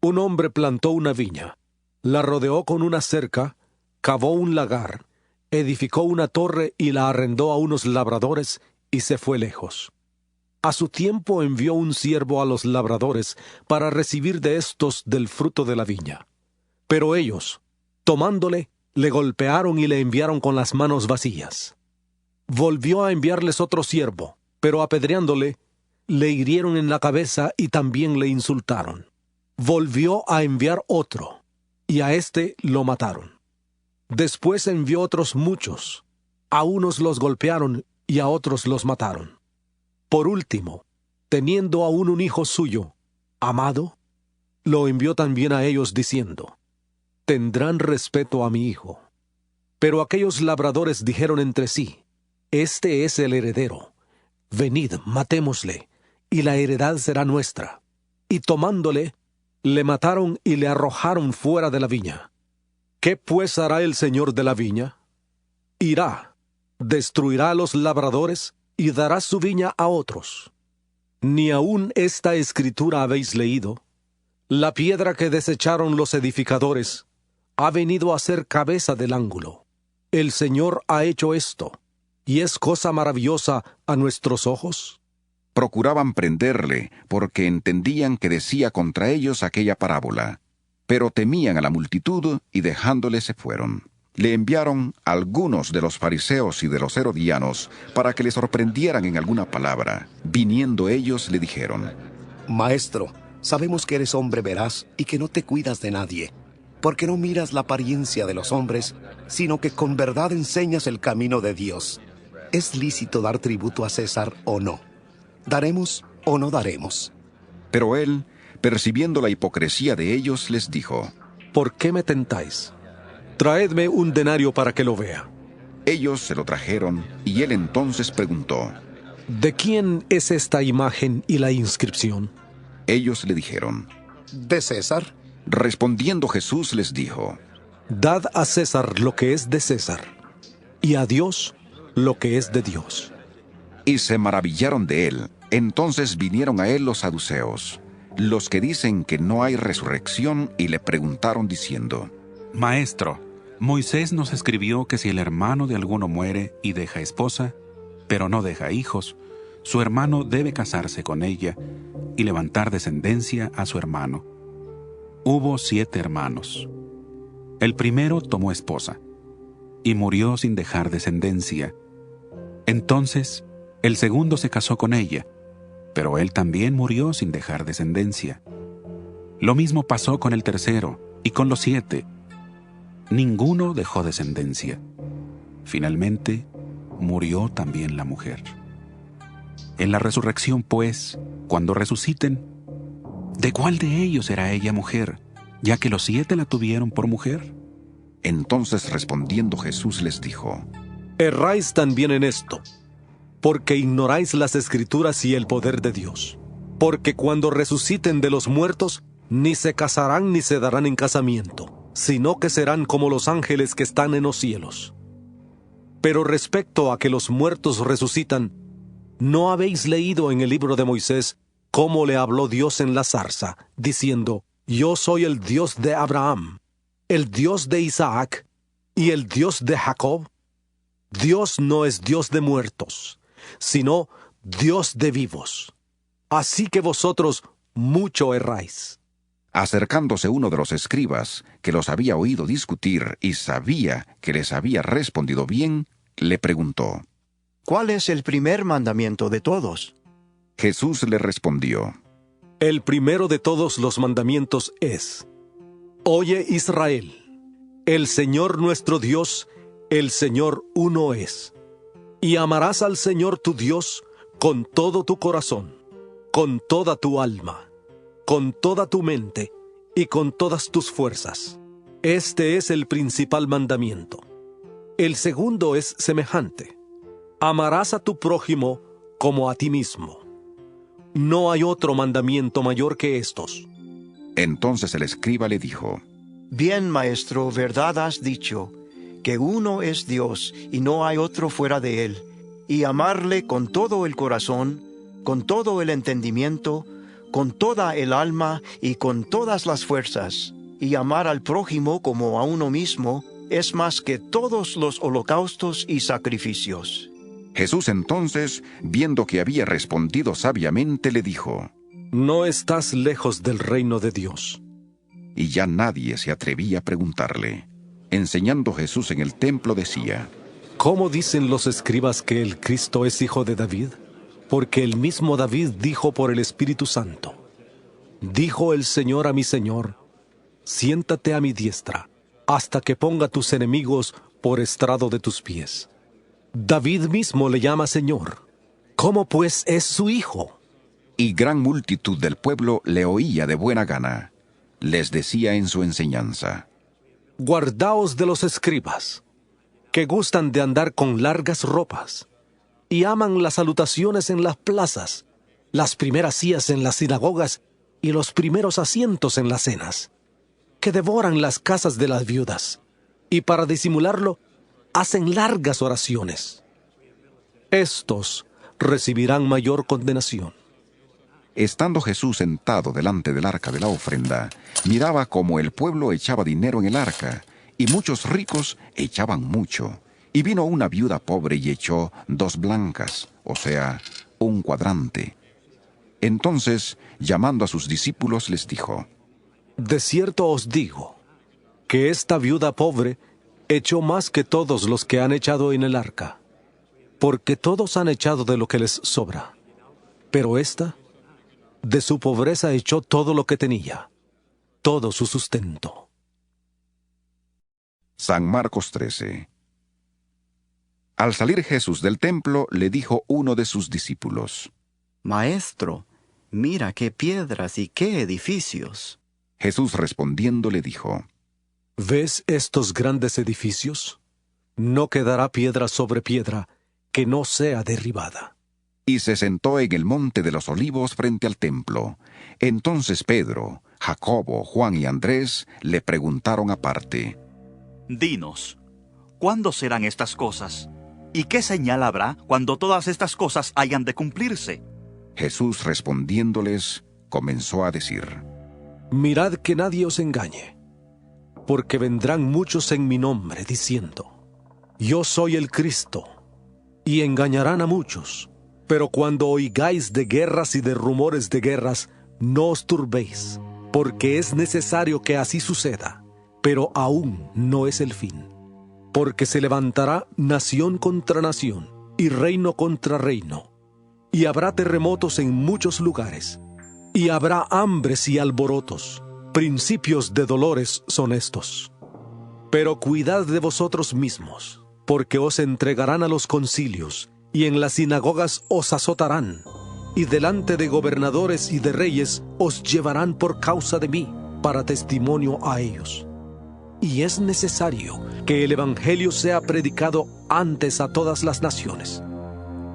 Un hombre plantó una viña, la rodeó con una cerca, cavó un lagar, edificó una torre y la arrendó a unos labradores y se fue lejos. A su tiempo envió un siervo a los labradores para recibir de éstos del fruto de la viña. Pero ellos, tomándole, le golpearon y le enviaron con las manos vacías. Volvió a enviarles otro siervo, pero apedreándole, le hirieron en la cabeza y también le insultaron. Volvió a enviar otro, y a éste lo mataron. Después envió otros muchos. A unos los golpearon y a otros los mataron. Por último, teniendo aún un hijo suyo, amado, lo envió también a ellos diciendo: Tendrán respeto a mi hijo. Pero aquellos labradores dijeron entre sí: Este es el heredero. Venid, matémosle, y la heredad será nuestra. Y tomándole, le mataron y le arrojaron fuera de la viña. ¿Qué pues hará el señor de la viña? Irá, destruirá a los labradores y dará su viña a otros. ¿Ni aún esta escritura habéis leído? La piedra que desecharon los edificadores ha venido a ser cabeza del ángulo. El Señor ha hecho esto, y es cosa maravillosa a nuestros ojos. Procuraban prenderle, porque entendían que decía contra ellos aquella parábola. Pero temían a la multitud, y dejándole se fueron. Le enviaron algunos de los fariseos y de los herodianos, para que le sorprendieran en alguna palabra. Viniendo ellos, le dijeron: Maestro, sabemos que eres hombre veraz y que no te cuidas de nadie. porque no miras la apariencia de los hombres, sino que con verdad enseñas el camino de Dios. ¿Es lícito dar tributo a César o no? ¿Daremos o no daremos? Pero él, percibiendo la hipocresía de ellos, les dijo: ¿Por qué me tentáis? Traedme un denario para que lo vea. Ellos se lo trajeron, y él entonces preguntó: ¿De quién es esta imagen y la inscripción? Ellos le dijeron: ¿De César? Respondiendo Jesús les dijo: Dad a César lo que es de César, y a Dios lo que es de Dios. Y se maravillaron de él. Entonces vinieron a él los saduceos, los que dicen que no hay resurrección, y le preguntaron diciendo: Maestro, Moisés nos escribió que si el hermano de alguno muere y deja esposa, pero no deja hijos, su hermano debe casarse con ella y levantar descendencia a su hermano. Hubo 7 hermanos. El primero tomó esposa y murió sin dejar descendencia. Entonces el segundo se casó con ella, pero él también murió sin dejar descendencia. Lo mismo pasó con el tercero y con los 7. Ninguno dejó descendencia. Finalmente murió también la mujer. En la resurrección, pues, cuando resuciten, ¿de cuál de ellos será ella mujer, ya que los 7 la tuvieron por mujer? Entonces respondiendo Jesús les dijo: Erráis también en esto, porque ignoráis las Escrituras y el poder de Dios. Porque cuando resuciten de los muertos, ni se casarán ni se darán en casamiento, sino que serán como los ángeles que están en los cielos. Pero respecto a que los muertos resucitan, ¿no habéis leído en el libro de Moisés cómo le habló Dios en la zarza, diciendo: Yo soy el Dios de Abraham, el Dios de Isaac y el Dios de Jacob? Dios no es Dios de muertos, sino Dios de vivos. Así que vosotros mucho erráis. Acercándose uno de los escribas, que los había oído discutir y sabía que les había respondido bien, le preguntó: ¿Cuál es el primer mandamiento de todos? Jesús le respondió: El primero de todos los mandamientos es: Oye Israel, el Señor nuestro Dios, el Señor uno es. Y amarás al Señor tu Dios con todo tu corazón, con toda tu alma, con toda tu mente y con todas tus fuerzas. Este es el principal mandamiento. El segundo es semejante: amarás a tu prójimo como a ti mismo. No hay otro mandamiento mayor que estos. Entonces el escriba le dijo: Bien, maestro, verdad has dicho, que uno es Dios y no hay otro fuera de él, y amarle con todo el corazón, con todo el entendimiento, con toda el alma y con todas las fuerzas, y amar al prójimo como a uno mismo, es más que todos los holocaustos y sacrificios. Jesús entonces, viendo que había respondido sabiamente, le dijo: No estás lejos del reino de Dios. Y ya nadie se atrevía a preguntarle. Enseñando Jesús en el templo decía: ¿Cómo dicen los escribas que el Cristo es hijo de David? Porque el mismo David dijo por el Espíritu Santo: Dijo el Señor a mi Señor: Siéntate a mi diestra, hasta que ponga tus enemigos por estrado de tus pies. David mismo le llama Señor. ¿Cómo pues es su hijo? Y gran multitud del pueblo le oía de buena gana. Les decía en su enseñanza: Guardaos de los escribas, que gustan de andar con largas ropas, y aman las salutaciones en las plazas, las primeras sillas en las sinagogas y los primeros asientos en las cenas, que devoran las casas de las viudas, y para disimularlo, hacen largas oraciones. Estos recibirán mayor condenación. Estando Jesús sentado delante del arca de la ofrenda, miraba cómo el pueblo echaba dinero en el arca, y muchos ricos echaban mucho. Y vino una viuda pobre y echó 2 blancas, o sea, 1 cuadrante. Entonces, llamando a sus discípulos, les dijo: De cierto os digo, que esta viuda pobre echó más que todos los que han echado en el arca, porque todos han echado de lo que les sobra. Pero ésta, de su pobreza echó todo lo que tenía, todo su sustento. San Marcos 13. Al salir Jesús del templo, le dijo uno de sus discípulos: Maestro, mira qué piedras y qué edificios. Jesús respondiendo le dijo: ¿Ves estos grandes edificios? No quedará piedra sobre piedra que no sea derribada. Y se sentó en el monte de los olivos frente al templo. Entonces Pedro, Jacobo, Juan y Andrés le preguntaron aparte: Dinos, ¿cuándo serán estas cosas? ¿Y qué señal habrá cuando todas estas cosas hayan de cumplirse? Jesús respondiéndoles, comenzó a decir: Mirad que nadie os engañe, porque vendrán muchos en mi nombre diciendo: Yo soy el Cristo, y engañarán a muchos. Pero cuando oigáis de guerras y de rumores de guerras, no os turbéis, porque es necesario que así suceda, pero aún no es el fin. Porque se levantará nación contra nación, y reino contra reino, y habrá terremotos en muchos lugares, y habrá hambres y alborotos. Principios de dolores son estos. Pero cuidad de vosotros mismos, porque os entregarán a los concilios, y en las sinagogas os azotarán, y delante de gobernadores y de reyes os llevarán por causa de mí, para testimonio a ellos. Y es necesario que el evangelio sea predicado antes a todas las naciones.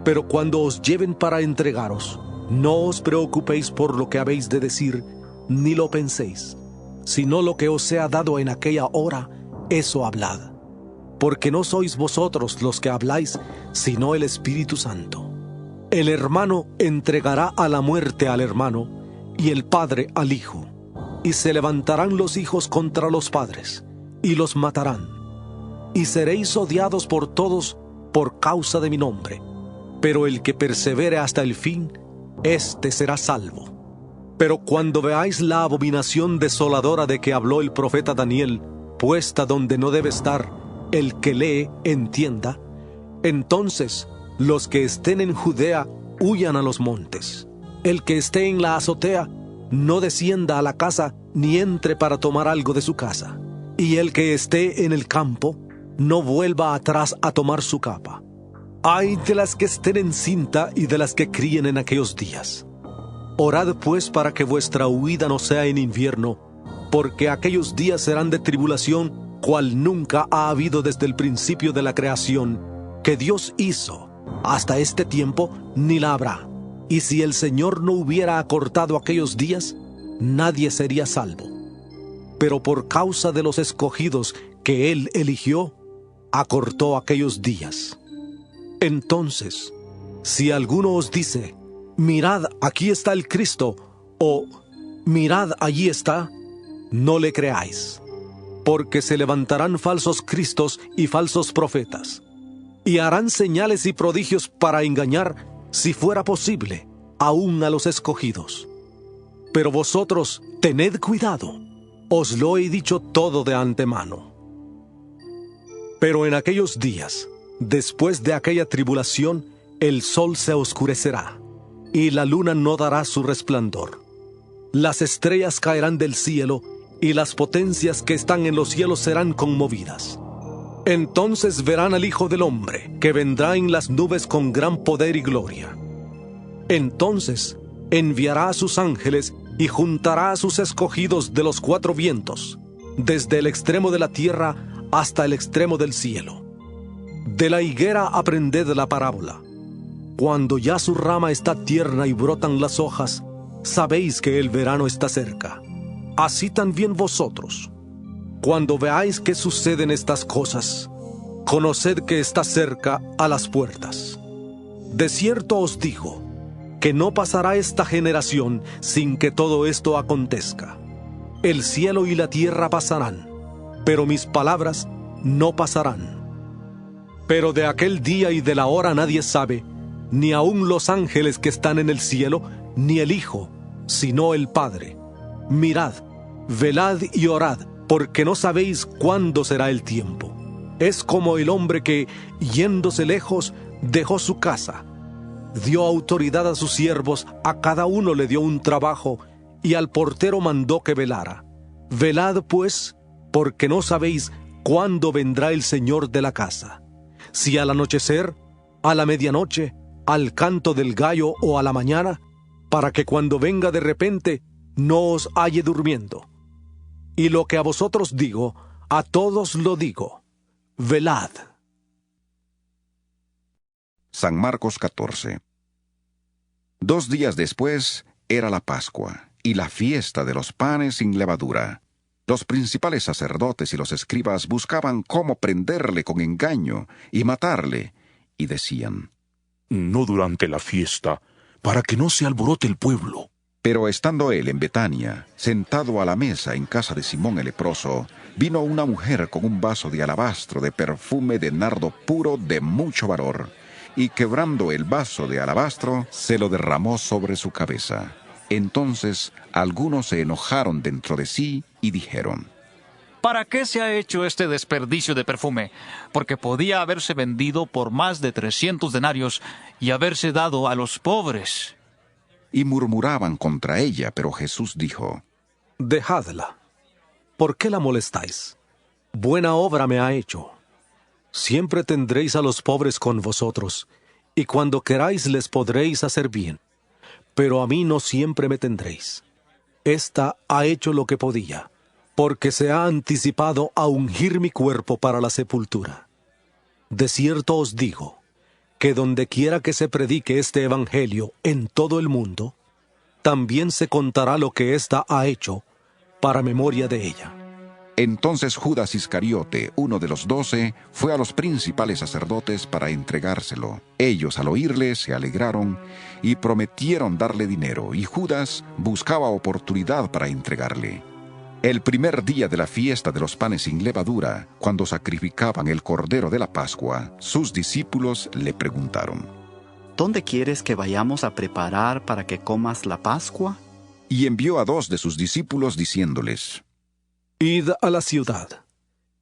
Pero cuando os lleven para entregaros, no os preocupéis por lo que habéis de decir, ni lo penséis, sino lo que os sea dado en aquella hora, eso hablad. Porque no sois vosotros los que habláis, sino el Espíritu Santo. El hermano entregará a la muerte al hermano, y el padre al hijo. Y se levantarán los hijos contra los padres, y los matarán. Y seréis odiados por todos por causa de mi nombre. Pero el que persevere hasta el fin, éste será salvo. Pero cuando veáis la abominación desoladora de que habló el profeta Daniel, puesta donde no debe estar, el que lee entienda, entonces los que estén en Judea huyan a los montes. El que esté en la azotea no descienda a la casa ni entre para tomar algo de su casa. Y el que esté en el campo no vuelva atrás a tomar su capa. Ay de las que estén en cinta y de las que críen en aquellos días. Orad pues para que vuestra huida no sea en invierno, porque aquellos días serán de tribulación, cual nunca ha habido desde el principio de la creación que Dios hizo, hasta este tiempo ni la habrá. Y si el Señor no hubiera acortado aquellos días, nadie sería salvo. Pero por causa de los escogidos que Él eligió, acortó aquellos días. Entonces, si alguno os dice: mirad, aquí está el Cristo, o mirad, allí está, no le creáis. Porque se levantarán falsos cristos y falsos profetas, y harán señales y prodigios para engañar, si fuera posible, aún a los escogidos. Pero vosotros tened cuidado, os lo he dicho todo de antemano. Pero en aquellos días, después de aquella tribulación, el sol se oscurecerá, y la luna no dará su resplandor. Las estrellas caerán del cielo, y las potencias que están en los cielos serán conmovidas. Entonces verán al Hijo del Hombre, que vendrá en las nubes con gran poder y gloria. Entonces enviará a sus ángeles y juntará a sus escogidos de los cuatro vientos, desde el extremo de la tierra hasta el extremo del cielo. De la higuera aprended la parábola. Cuando ya su rama está tierna y brotan las hojas, sabéis que el verano está cerca. Así también vosotros, cuando veáis que suceden estas cosas, conoced que está cerca a las puertas. De cierto os digo, que no pasará esta generación sin que todo esto acontezca. El cielo y la tierra pasarán, pero mis palabras no pasarán. Pero de aquel día y de la hora nadie sabe, ni aun los ángeles que están en el cielo, ni el Hijo, sino el Padre. Mirad, velad y orad, porque no sabéis cuándo será el tiempo. Es como el hombre que, yéndose lejos, dejó su casa. Dio autoridad a sus siervos, a cada uno le dio un trabajo, y al portero mandó que velara. Velad pues, porque no sabéis ¿cuándo vendrá el Señor de la casa? Si al anochecer, a la medianoche, al canto del gallo o a la mañana, para que cuando venga de repente no os halle durmiendo. Y lo que a vosotros digo, a todos lo digo: velad. San Marcos 14. 2 días después era la Pascua y la fiesta de los panes sin levadura. Los principales sacerdotes y los escribas buscaban cómo prenderle con engaño y matarle, y decían: No durante la fiesta, para que no se alborote el pueblo. Pero estando él en Betania, sentado a la mesa en casa de Simón el leproso, vino una mujer con un vaso de alabastro de perfume de nardo puro de mucho valor, y quebrando el vaso de alabastro, se lo derramó sobre su cabeza. Entonces algunos se enojaron dentro de sí y dijeron: ¿Para qué se ha hecho este desperdicio de perfume? Porque podía haberse vendido por más de 300 denarios y haberse dado a los pobres. Y murmuraban contra ella, pero Jesús dijo: Dejadla. ¿Por qué la molestáis? Buena obra me ha hecho. Siempre tendréis a los pobres con vosotros, y cuando queráis les podréis hacer bien. Pero a mí no siempre me tendréis. Esta ha hecho lo que podía, porque se ha anticipado a ungir mi cuerpo para la sepultura. De cierto os digo, que donde quiera que se predique este evangelio en todo el mundo, también se contará lo que ésta ha hecho, para memoria de ella. Entonces Judas Iscariote, uno de los 12, fue a los principales sacerdotes para entregárselo. Ellos, al oírle, se alegraron y prometieron darle dinero, y Judas buscaba oportunidad para entregarle. El primer día de la fiesta de los panes sin levadura, cuando sacrificaban el cordero de la Pascua, sus discípulos le preguntaron: ¿Dónde quieres que vayamos a preparar para que comas la Pascua? Y envió a 2 de sus discípulos diciéndoles: Id a la ciudad,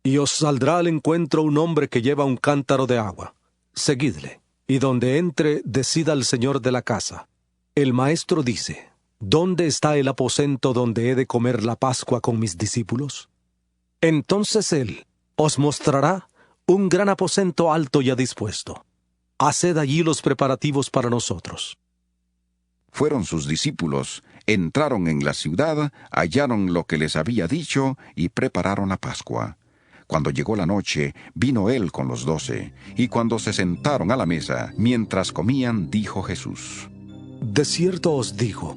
y os saldrá al encuentro un hombre que lleva un cántaro de agua. Seguidle, y donde entre, decid al señor de la casa: El maestro dice, ¿dónde está el aposento donde he de comer la Pascua con mis discípulos? Entonces él os mostrará un gran aposento alto ya dispuesto. Haced allí los preparativos para nosotros. Fueron sus discípulos, entraron en la ciudad, hallaron lo que les había dicho y prepararon la Pascua. Cuando llegó la noche, vino él con los 12, y cuando se sentaron a la mesa, mientras comían, dijo Jesús: De cierto os digo,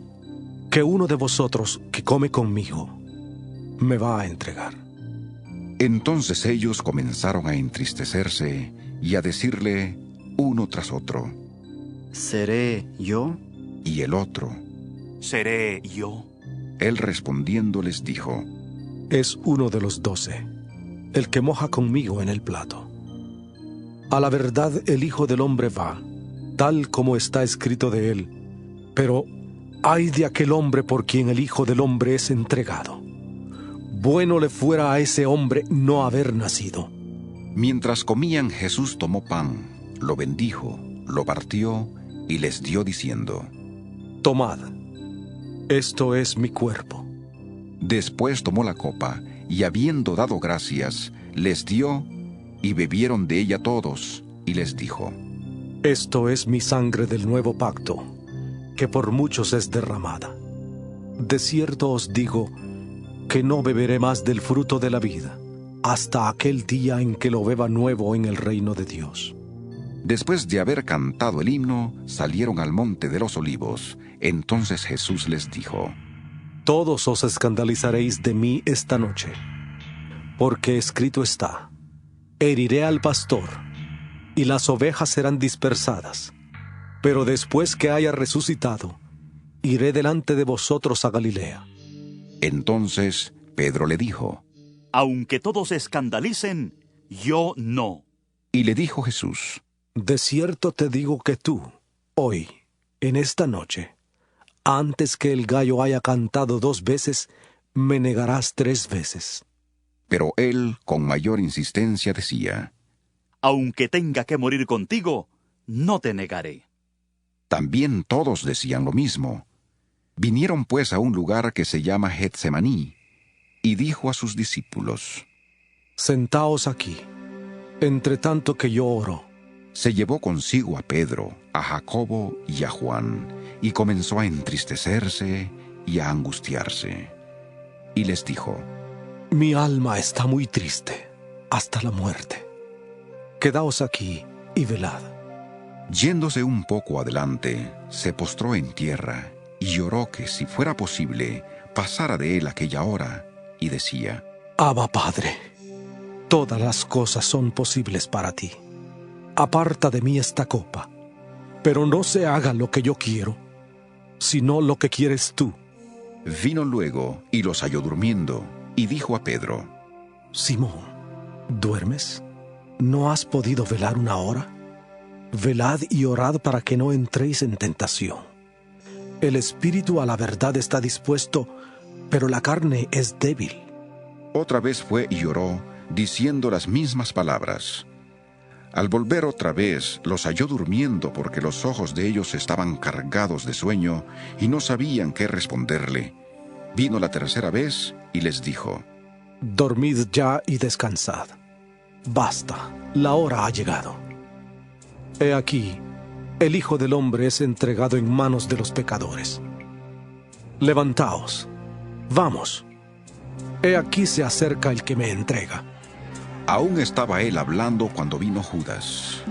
que uno de vosotros que come conmigo, me va a entregar. Entonces ellos comenzaron a entristecerse y a decirle uno tras otro: ¿Seré yo? Y el otro: ¿Seré yo? Él respondiendo les dijo: Es uno de los 12, el que moja conmigo en el plato. A la verdad el Hijo del Hombre va, tal como está escrito de él, pero ay de aquel hombre por quien el Hijo del Hombre es entregado. Bueno le fuera a ese hombre no haber nacido. Mientras comían, Jesús tomó pan, lo bendijo, lo partió y les dio diciendo: Tomad, esto es mi cuerpo. Después tomó la copa, y habiendo dado gracias, les dio, y bebieron de ella todos, y les dijo: Esto es mi sangre del nuevo pacto, que por muchos es derramada. De cierto os digo, que no beberé más del fruto de la vida, hasta aquel día en que lo beba nuevo en el reino de Dios. Después de haber cantado el himno, salieron al monte de los olivos. Entonces Jesús les dijo: Todos os escandalizaréis de mí esta noche, porque escrito está: Heriré al pastor, y las ovejas serán dispersadas. Pero después que haya resucitado, iré delante de vosotros a Galilea. Entonces Pedro le dijo: Aunque todos se escandalicen, yo no. Y le dijo Jesús: De cierto te digo que tú, hoy, en esta noche, antes que el gallo haya cantado 2 veces, me negarás 3 veces. Pero él, con mayor insistencia, decía: Aunque tenga que morir contigo, no te negaré. También todos decían lo mismo. Vinieron pues a un lugar que se llama Getsemaní, y dijo a sus discípulos: Sentaos aquí, entre tanto que yo oro. Se llevó consigo a Pedro, a Jacobo y a Juan, y comenzó a entristecerse y a angustiarse. Y les dijo: Mi alma está muy triste, hasta la muerte. Quedaos aquí y velad. Yéndose un poco adelante, se postró en tierra y lloró que, si fuera posible, pasara de él aquella hora, y decía: Abba, Padre, todas las cosas son posibles para ti. Aparta de mí esta copa, pero no se haga lo que yo quiero, sino lo que quieres tú. Vino luego y los halló durmiendo, y dijo a Pedro: Simón, ¿duermes? ¿No has podido velar una hora? Velad y orad para que no entréis en tentación. El espíritu a la verdad está dispuesto, pero la carne es débil. Otra vez fue y oró, diciendo las mismas palabras. Al volver otra vez, los halló durmiendo, porque los ojos de ellos estaban cargados de sueño y no sabían qué responderle. Vino la tercera vez y les dijo: Dormid ya y descansad. Basta, la hora ha llegado. He aquí, el Hijo del Hombre es entregado en manos de los pecadores. Levantaos, vamos. He aquí se acerca el que me entrega. Aún estaba él hablando cuando vino Judas,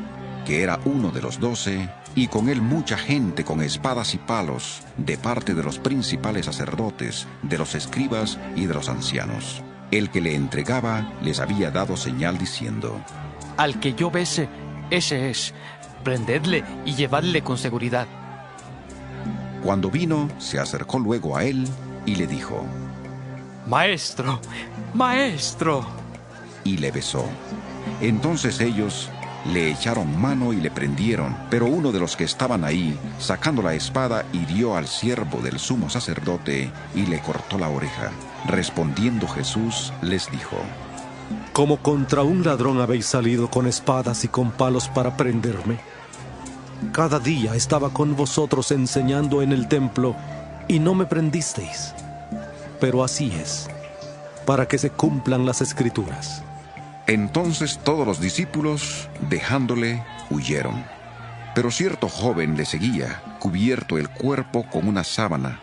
que era uno de los 12, y con él mucha gente con espadas y palos, de parte de los principales sacerdotes, de los escribas y de los ancianos. El que le entregaba les había dado señal diciendo: Al que yo bese, ese es. Prendedle y llevadle con seguridad. Cuando vino, se acercó luego a él y le dijo: Maestro, maestro. Y le besó. Entonces ellos le echaron mano y le prendieron, pero uno de los que estaban ahí, sacando la espada, hirió al siervo del sumo sacerdote y le cortó la oreja. Respondiendo Jesús, les dijo: Como contra un ladrón habéis salido con espadas y con palos para prenderme. Cada día estaba con vosotros enseñando en el templo, y no me prendisteis. Pero así es, para que se cumplan las Escrituras. Entonces todos los discípulos, dejándole, huyeron. Pero cierto joven le seguía, cubierto el cuerpo con una sábana.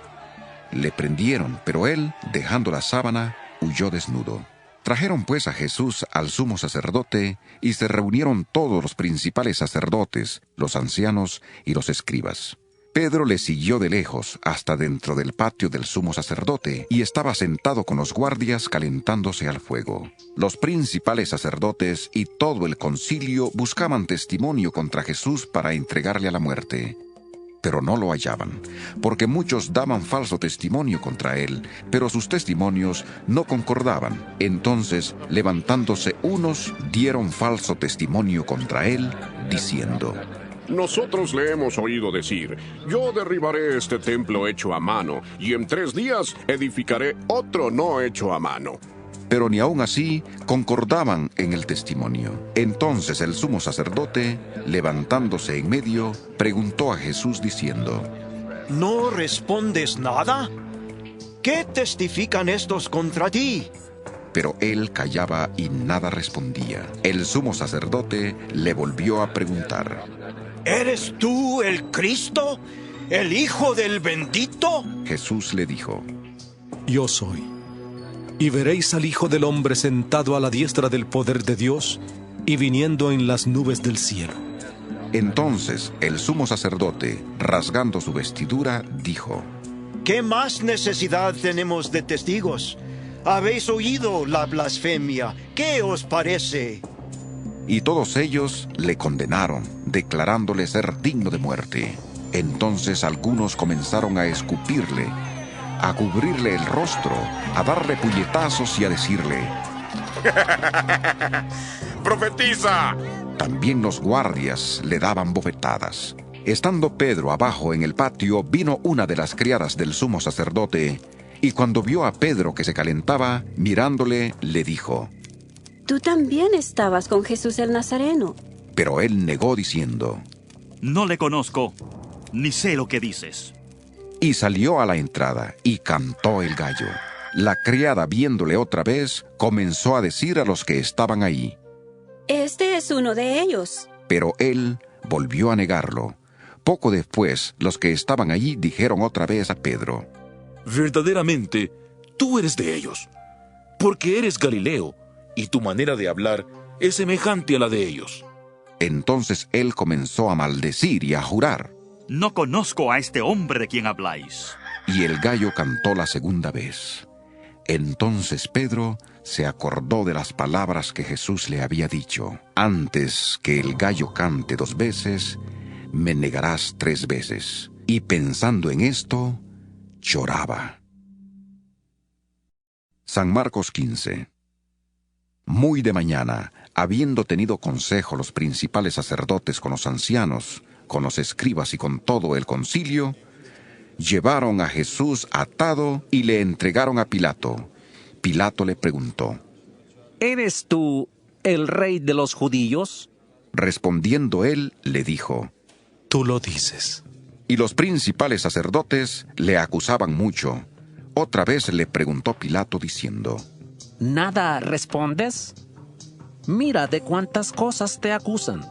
Le prendieron, pero él, dejando la sábana, huyó desnudo. Trajeron pues a Jesús al sumo sacerdote, y se reunieron todos los principales sacerdotes, los ancianos y los escribas. Pedro le siguió de lejos hasta dentro del patio del sumo sacerdote, y estaba sentado con los guardias calentándose al fuego. Los principales sacerdotes y todo el concilio buscaban testimonio contra Jesús para entregarle a la muerte. Pero no lo hallaban, porque muchos daban falso testimonio contra él, pero sus testimonios no concordaban. Entonces, levantándose unos, dieron falso testimonio contra él, diciendo: Nosotros le hemos oído decir: Yo derribaré este templo hecho a mano, y en 3 días edificaré otro no hecho a mano. Pero ni aun así concordaban en el testimonio. Entonces el sumo sacerdote, levantándose en medio, preguntó a Jesús diciendo: ¿No respondes nada? ¿Qué testifican estos contra ti? Pero él callaba y nada respondía. El sumo sacerdote le volvió a preguntar: ¿Eres tú el Cristo, el Hijo del Bendito? Jesús le dijo: Yo soy. Y veréis al Hijo del Hombre sentado a la diestra del poder de Dios y viniendo en las nubes del cielo. Entonces el sumo sacerdote, rasgando su vestidura, dijo: ¿Qué más necesidad tenemos de testigos? Habéis oído la blasfemia. ¿Qué os parece? Y todos ellos le condenaron, declarándole ser digno de muerte. Entonces algunos comenzaron a escupirle, a cubrirle el rostro, a darle puñetazos y a decirle: ¡Profetiza! También los guardias le daban bofetadas. Estando Pedro abajo en el patio, vino una de las criadas del sumo sacerdote, y cuando vio a Pedro que se calentaba, mirándole, le dijo: Tú también estabas con Jesús el Nazareno. Pero él negó diciendo: No le conozco, ni sé lo que dices. Y salió a la entrada, y cantó el gallo. La criada, viéndole otra vez, comenzó a decir a los que estaban ahí. Este es uno de ellos. Pero él volvió a negarlo. Poco después, los que estaban allí dijeron otra vez a Pedro: Verdaderamente, tú eres de ellos, porque eres Galileo, y tu manera de hablar es semejante a la de ellos. Entonces él comenzó a maldecir y a jurar. No conozco a este hombre de quien habláis. Y el gallo cantó la segunda vez. Entonces Pedro se acordó de las palabras que Jesús le había dicho: antes que el gallo cante 2 veces, me negarás 3 veces. Y pensando en esto, lloraba. San Marcos 15. Muy de mañana, habiendo tenido consejo los principales sacerdotes con los ancianos, con los escribas y con todo el concilio, llevaron a Jesús atado y le entregaron a Pilato. Pilato le preguntó: ¿Eres tú el rey de los judíos? Respondiendo él, le dijo: Tú lo dices. Y los principales sacerdotes le acusaban mucho. Otra vez le preguntó Pilato diciendo: ¿Nada respondes? Mira de cuántas cosas te acusan.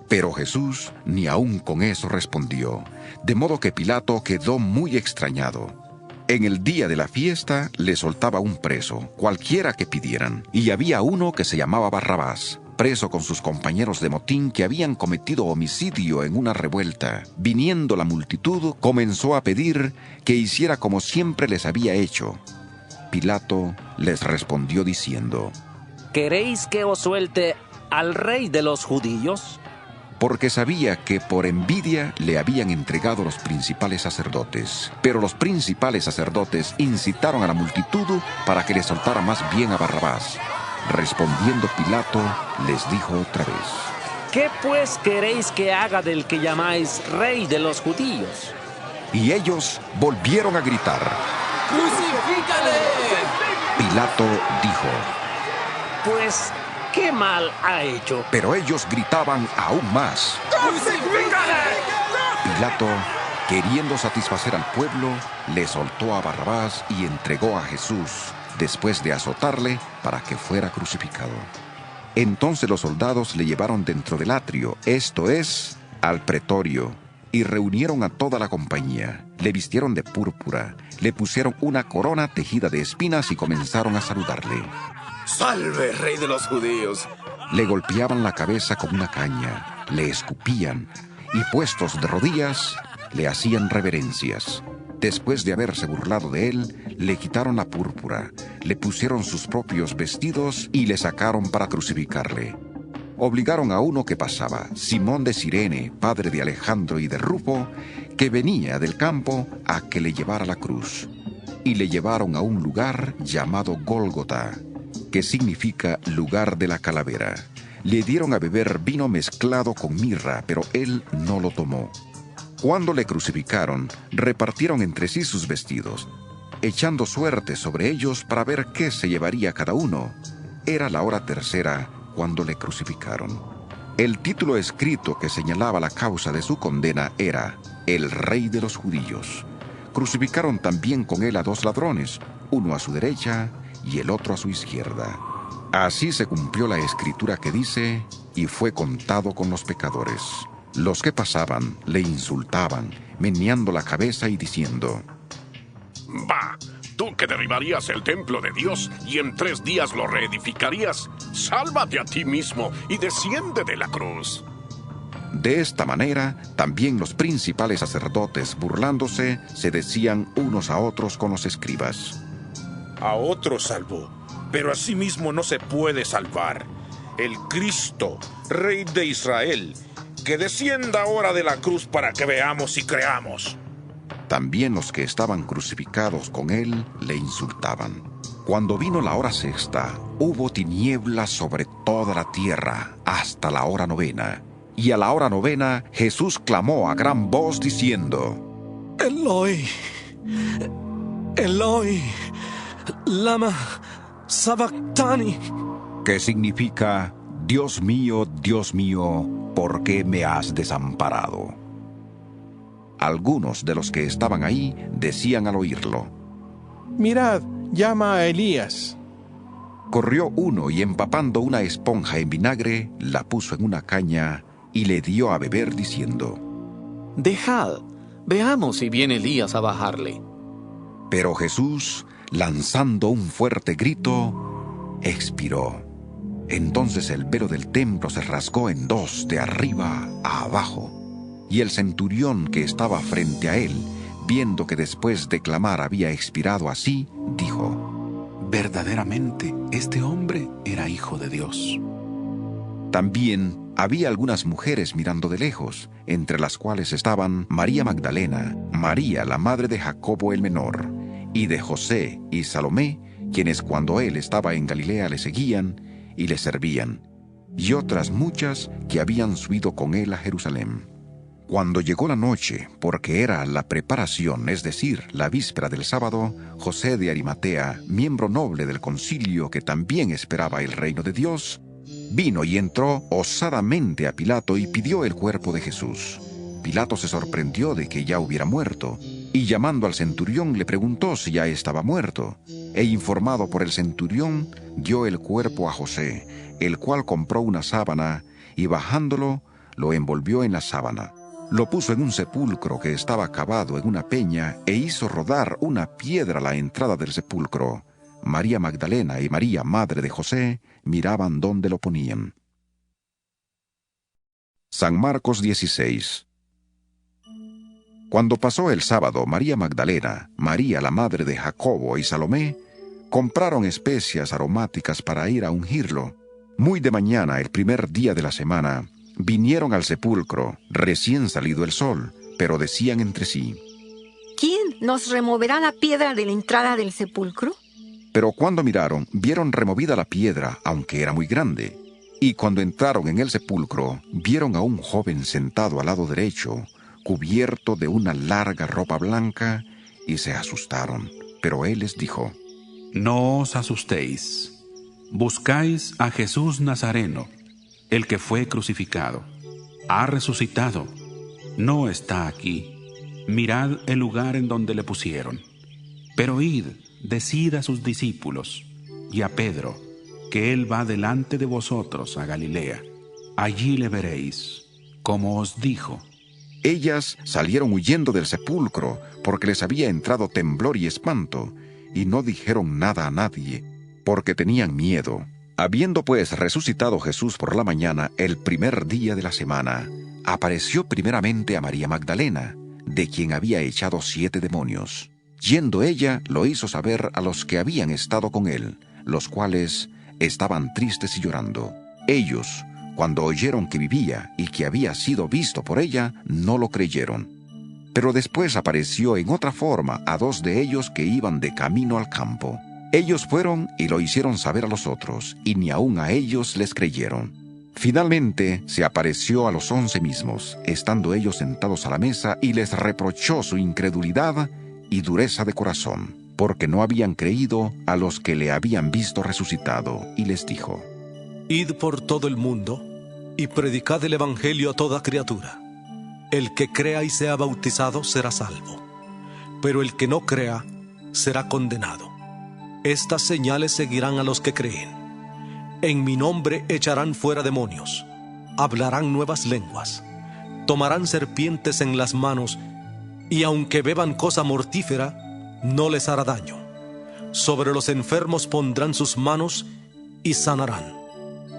Pero Jesús ni aun con eso respondió, de modo que Pilato quedó muy extrañado. En el día de la fiesta le soltaba un preso, cualquiera que pidieran, y había uno que se llamaba Barrabás, preso con sus compañeros de motín que habían cometido homicidio en una revuelta. Viniendo la multitud, comenzó a pedir que hiciera como siempre les había hecho. Pilato les respondió diciendo: ¿Queréis que os suelte al rey de los judíos? Porque sabía que por envidia le habían entregado los principales sacerdotes. Pero los principales sacerdotes incitaron a la multitud para que le soltara más bien a Barrabás. Respondiendo Pilato, les dijo otra vez: ¿Qué pues queréis que haga del que llamáis rey de los judíos? Y ellos volvieron a gritar: ¡Crucifícale! Pilato dijo: Pues, ¿qué mal ha hecho? Pero ellos gritaban aún más: ¡Crucifícale! Pilato, queriendo satisfacer al pueblo, le soltó a Barrabás y entregó a Jesús, después de azotarle, para que fuera crucificado. Entonces los soldados le llevaron dentro del atrio, esto es, al pretorio, y reunieron a toda la compañía. Le vistieron de púrpura, le pusieron una corona tejida de espinas y comenzaron a saludarle. ¡Salve, rey de los judíos! Le golpeaban la cabeza con una caña, le escupían, y puestos de rodillas, le hacían reverencias. Después de haberse burlado de él, le quitaron la púrpura, le pusieron sus propios vestidos y le sacaron para crucificarle. Obligaron a uno que pasaba, Simón de Cirene, padre de Alejandro y de Rufo, que venía del campo, a que le llevara la cruz. Y le llevaron a un lugar llamado Gólgota, que significa lugar de la calavera. Le dieron a beber vino mezclado con mirra, pero él no lo tomó. Cuando le crucificaron, repartieron entre sí sus vestidos, echando suerte sobre ellos para ver qué se llevaría cada uno. Era la hora tercera cuando le crucificaron. El título escrito que señalaba la causa de su condena era El Rey de los Judíos. Crucificaron también con él a 2 ladrones, uno a su derecha y el otro a su izquierda. Así se cumplió la escritura que dice: y fue contado con los pecadores. Los que pasaban le insultaban, meneando la cabeza y diciendo: ¡Bah! Tú que derribarías el templo de Dios y en 3 días lo reedificarías, sálvate a ti mismo y desciende de la cruz. De esta manera, también los principales sacerdotes, burlándose, se decían unos a otros con los escribas: A otro salvó, pero a sí mismo no se puede salvar. El Cristo, Rey de Israel, que descienda ahora de la cruz para que veamos y creamos. También los que estaban crucificados con él le insultaban. Cuando vino la hora sexta, hubo tinieblas sobre toda la tierra hasta la hora novena. Y a la hora novena, Jesús clamó a gran voz diciendo: Eloi, Eloi, lama sabactani. Que significa: Dios mío, ¿por qué me has desamparado? Algunos de los que estaban ahí decían al oírlo: Mirad, llama a Elías. Corrió uno y empapando una esponja en vinagre, la puso en una caña y le dio a beber diciendo: Dejad, veamos si viene Elías a bajarle. Pero Jesús, lanzando un fuerte grito, expiró. Entonces el velo del templo se rasgó en dos, de arriba a abajo. Y el centurión que estaba frente a él, viendo que después de clamar había expirado así, dijo: Verdaderamente, este hombre era hijo de Dios. También había algunas mujeres mirando de lejos, entre las cuales estaban María Magdalena, María la madre de Jacobo el menor, y de José y Salomé, quienes cuando él estaba en Galilea le seguían y le servían, y otras muchas que habían subido con él a Jerusalén. Cuando llegó la noche, porque era la preparación, es decir, la víspera del sábado, José de Arimatea, miembro noble del concilio que también esperaba el reino de Dios, vino y entró osadamente a Pilato y pidió el cuerpo de Jesús. Pilato se sorprendió de que ya hubiera muerto, y llamando al centurión le preguntó si ya estaba muerto, e informado por el centurión, dio el cuerpo a José, el cual compró una sábana, y bajándolo, lo envolvió en la sábana. Lo puso en un sepulcro que estaba cavado en una peña, e hizo rodar una piedra a la entrada del sepulcro. María Magdalena y María, madre de José, miraban dónde lo ponían. San Marcos 16. Cuando pasó el sábado, María Magdalena, María la madre de Jacobo y Salomé, compraron especias aromáticas para ir a ungirlo. Muy de mañana, el primer día de la semana, vinieron al sepulcro, recién salido el sol, pero decían entre sí: ¿Quién nos removerá la piedra de la entrada del sepulcro? Pero cuando miraron, vieron removida la piedra, aunque era muy grande. Y cuando entraron en el sepulcro, vieron a un joven sentado al lado derecho, cubierto de una larga ropa blanca, y se asustaron. Pero él les dijo: No os asustéis. Buscáis a Jesús Nazareno, el que fue crucificado. Ha resucitado. No está aquí. Mirad el lugar en donde le pusieron. Pero id, decid a sus discípulos y a Pedro que él va delante de vosotros a Galilea. Allí le veréis, como os dijo. Ellas salieron huyendo del sepulcro, porque les había entrado temblor y espanto, y no dijeron nada a nadie, porque tenían miedo. Habiendo pues resucitado Jesús por la mañana, el primer día de la semana, apareció primeramente a María Magdalena, de quien había echado 7 demonios. Yendo ella, lo hizo saber a los que habían estado con él, los cuales estaban tristes y llorando. Ellos, cuando oyeron que vivía y que había sido visto por ella, no lo creyeron. Pero después apareció en otra forma a 2 de ellos que iban de camino al campo. Ellos fueron y lo hicieron saber a los otros, y ni aun a ellos les creyeron. Finalmente se apareció a los 11 mismos, estando ellos sentados a la mesa, y les reprochó su incredulidad y dureza de corazón, porque no habían creído a los que le habían visto resucitado, y les dijo: Id por todo el mundo y predicad el evangelio a toda criatura. El que crea y sea bautizado será salvo, pero el que no crea será condenado. Estas señales seguirán a los que creen. En mi nombre echarán fuera demonios, hablarán nuevas lenguas, tomarán serpientes en las manos, y aunque beban cosa mortífera, no les hará daño. Sobre los enfermos pondrán sus manos y sanarán.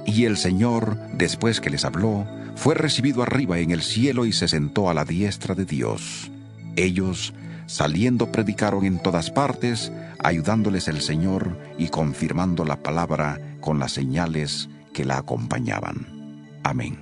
Y el Señor, después que les habló, fue recibido arriba en el cielo y se sentó a la diestra de Dios. Ellos, saliendo, predicaron en todas partes, ayudándoles el Señor y confirmando la palabra con las señales que la acompañaban. Amén.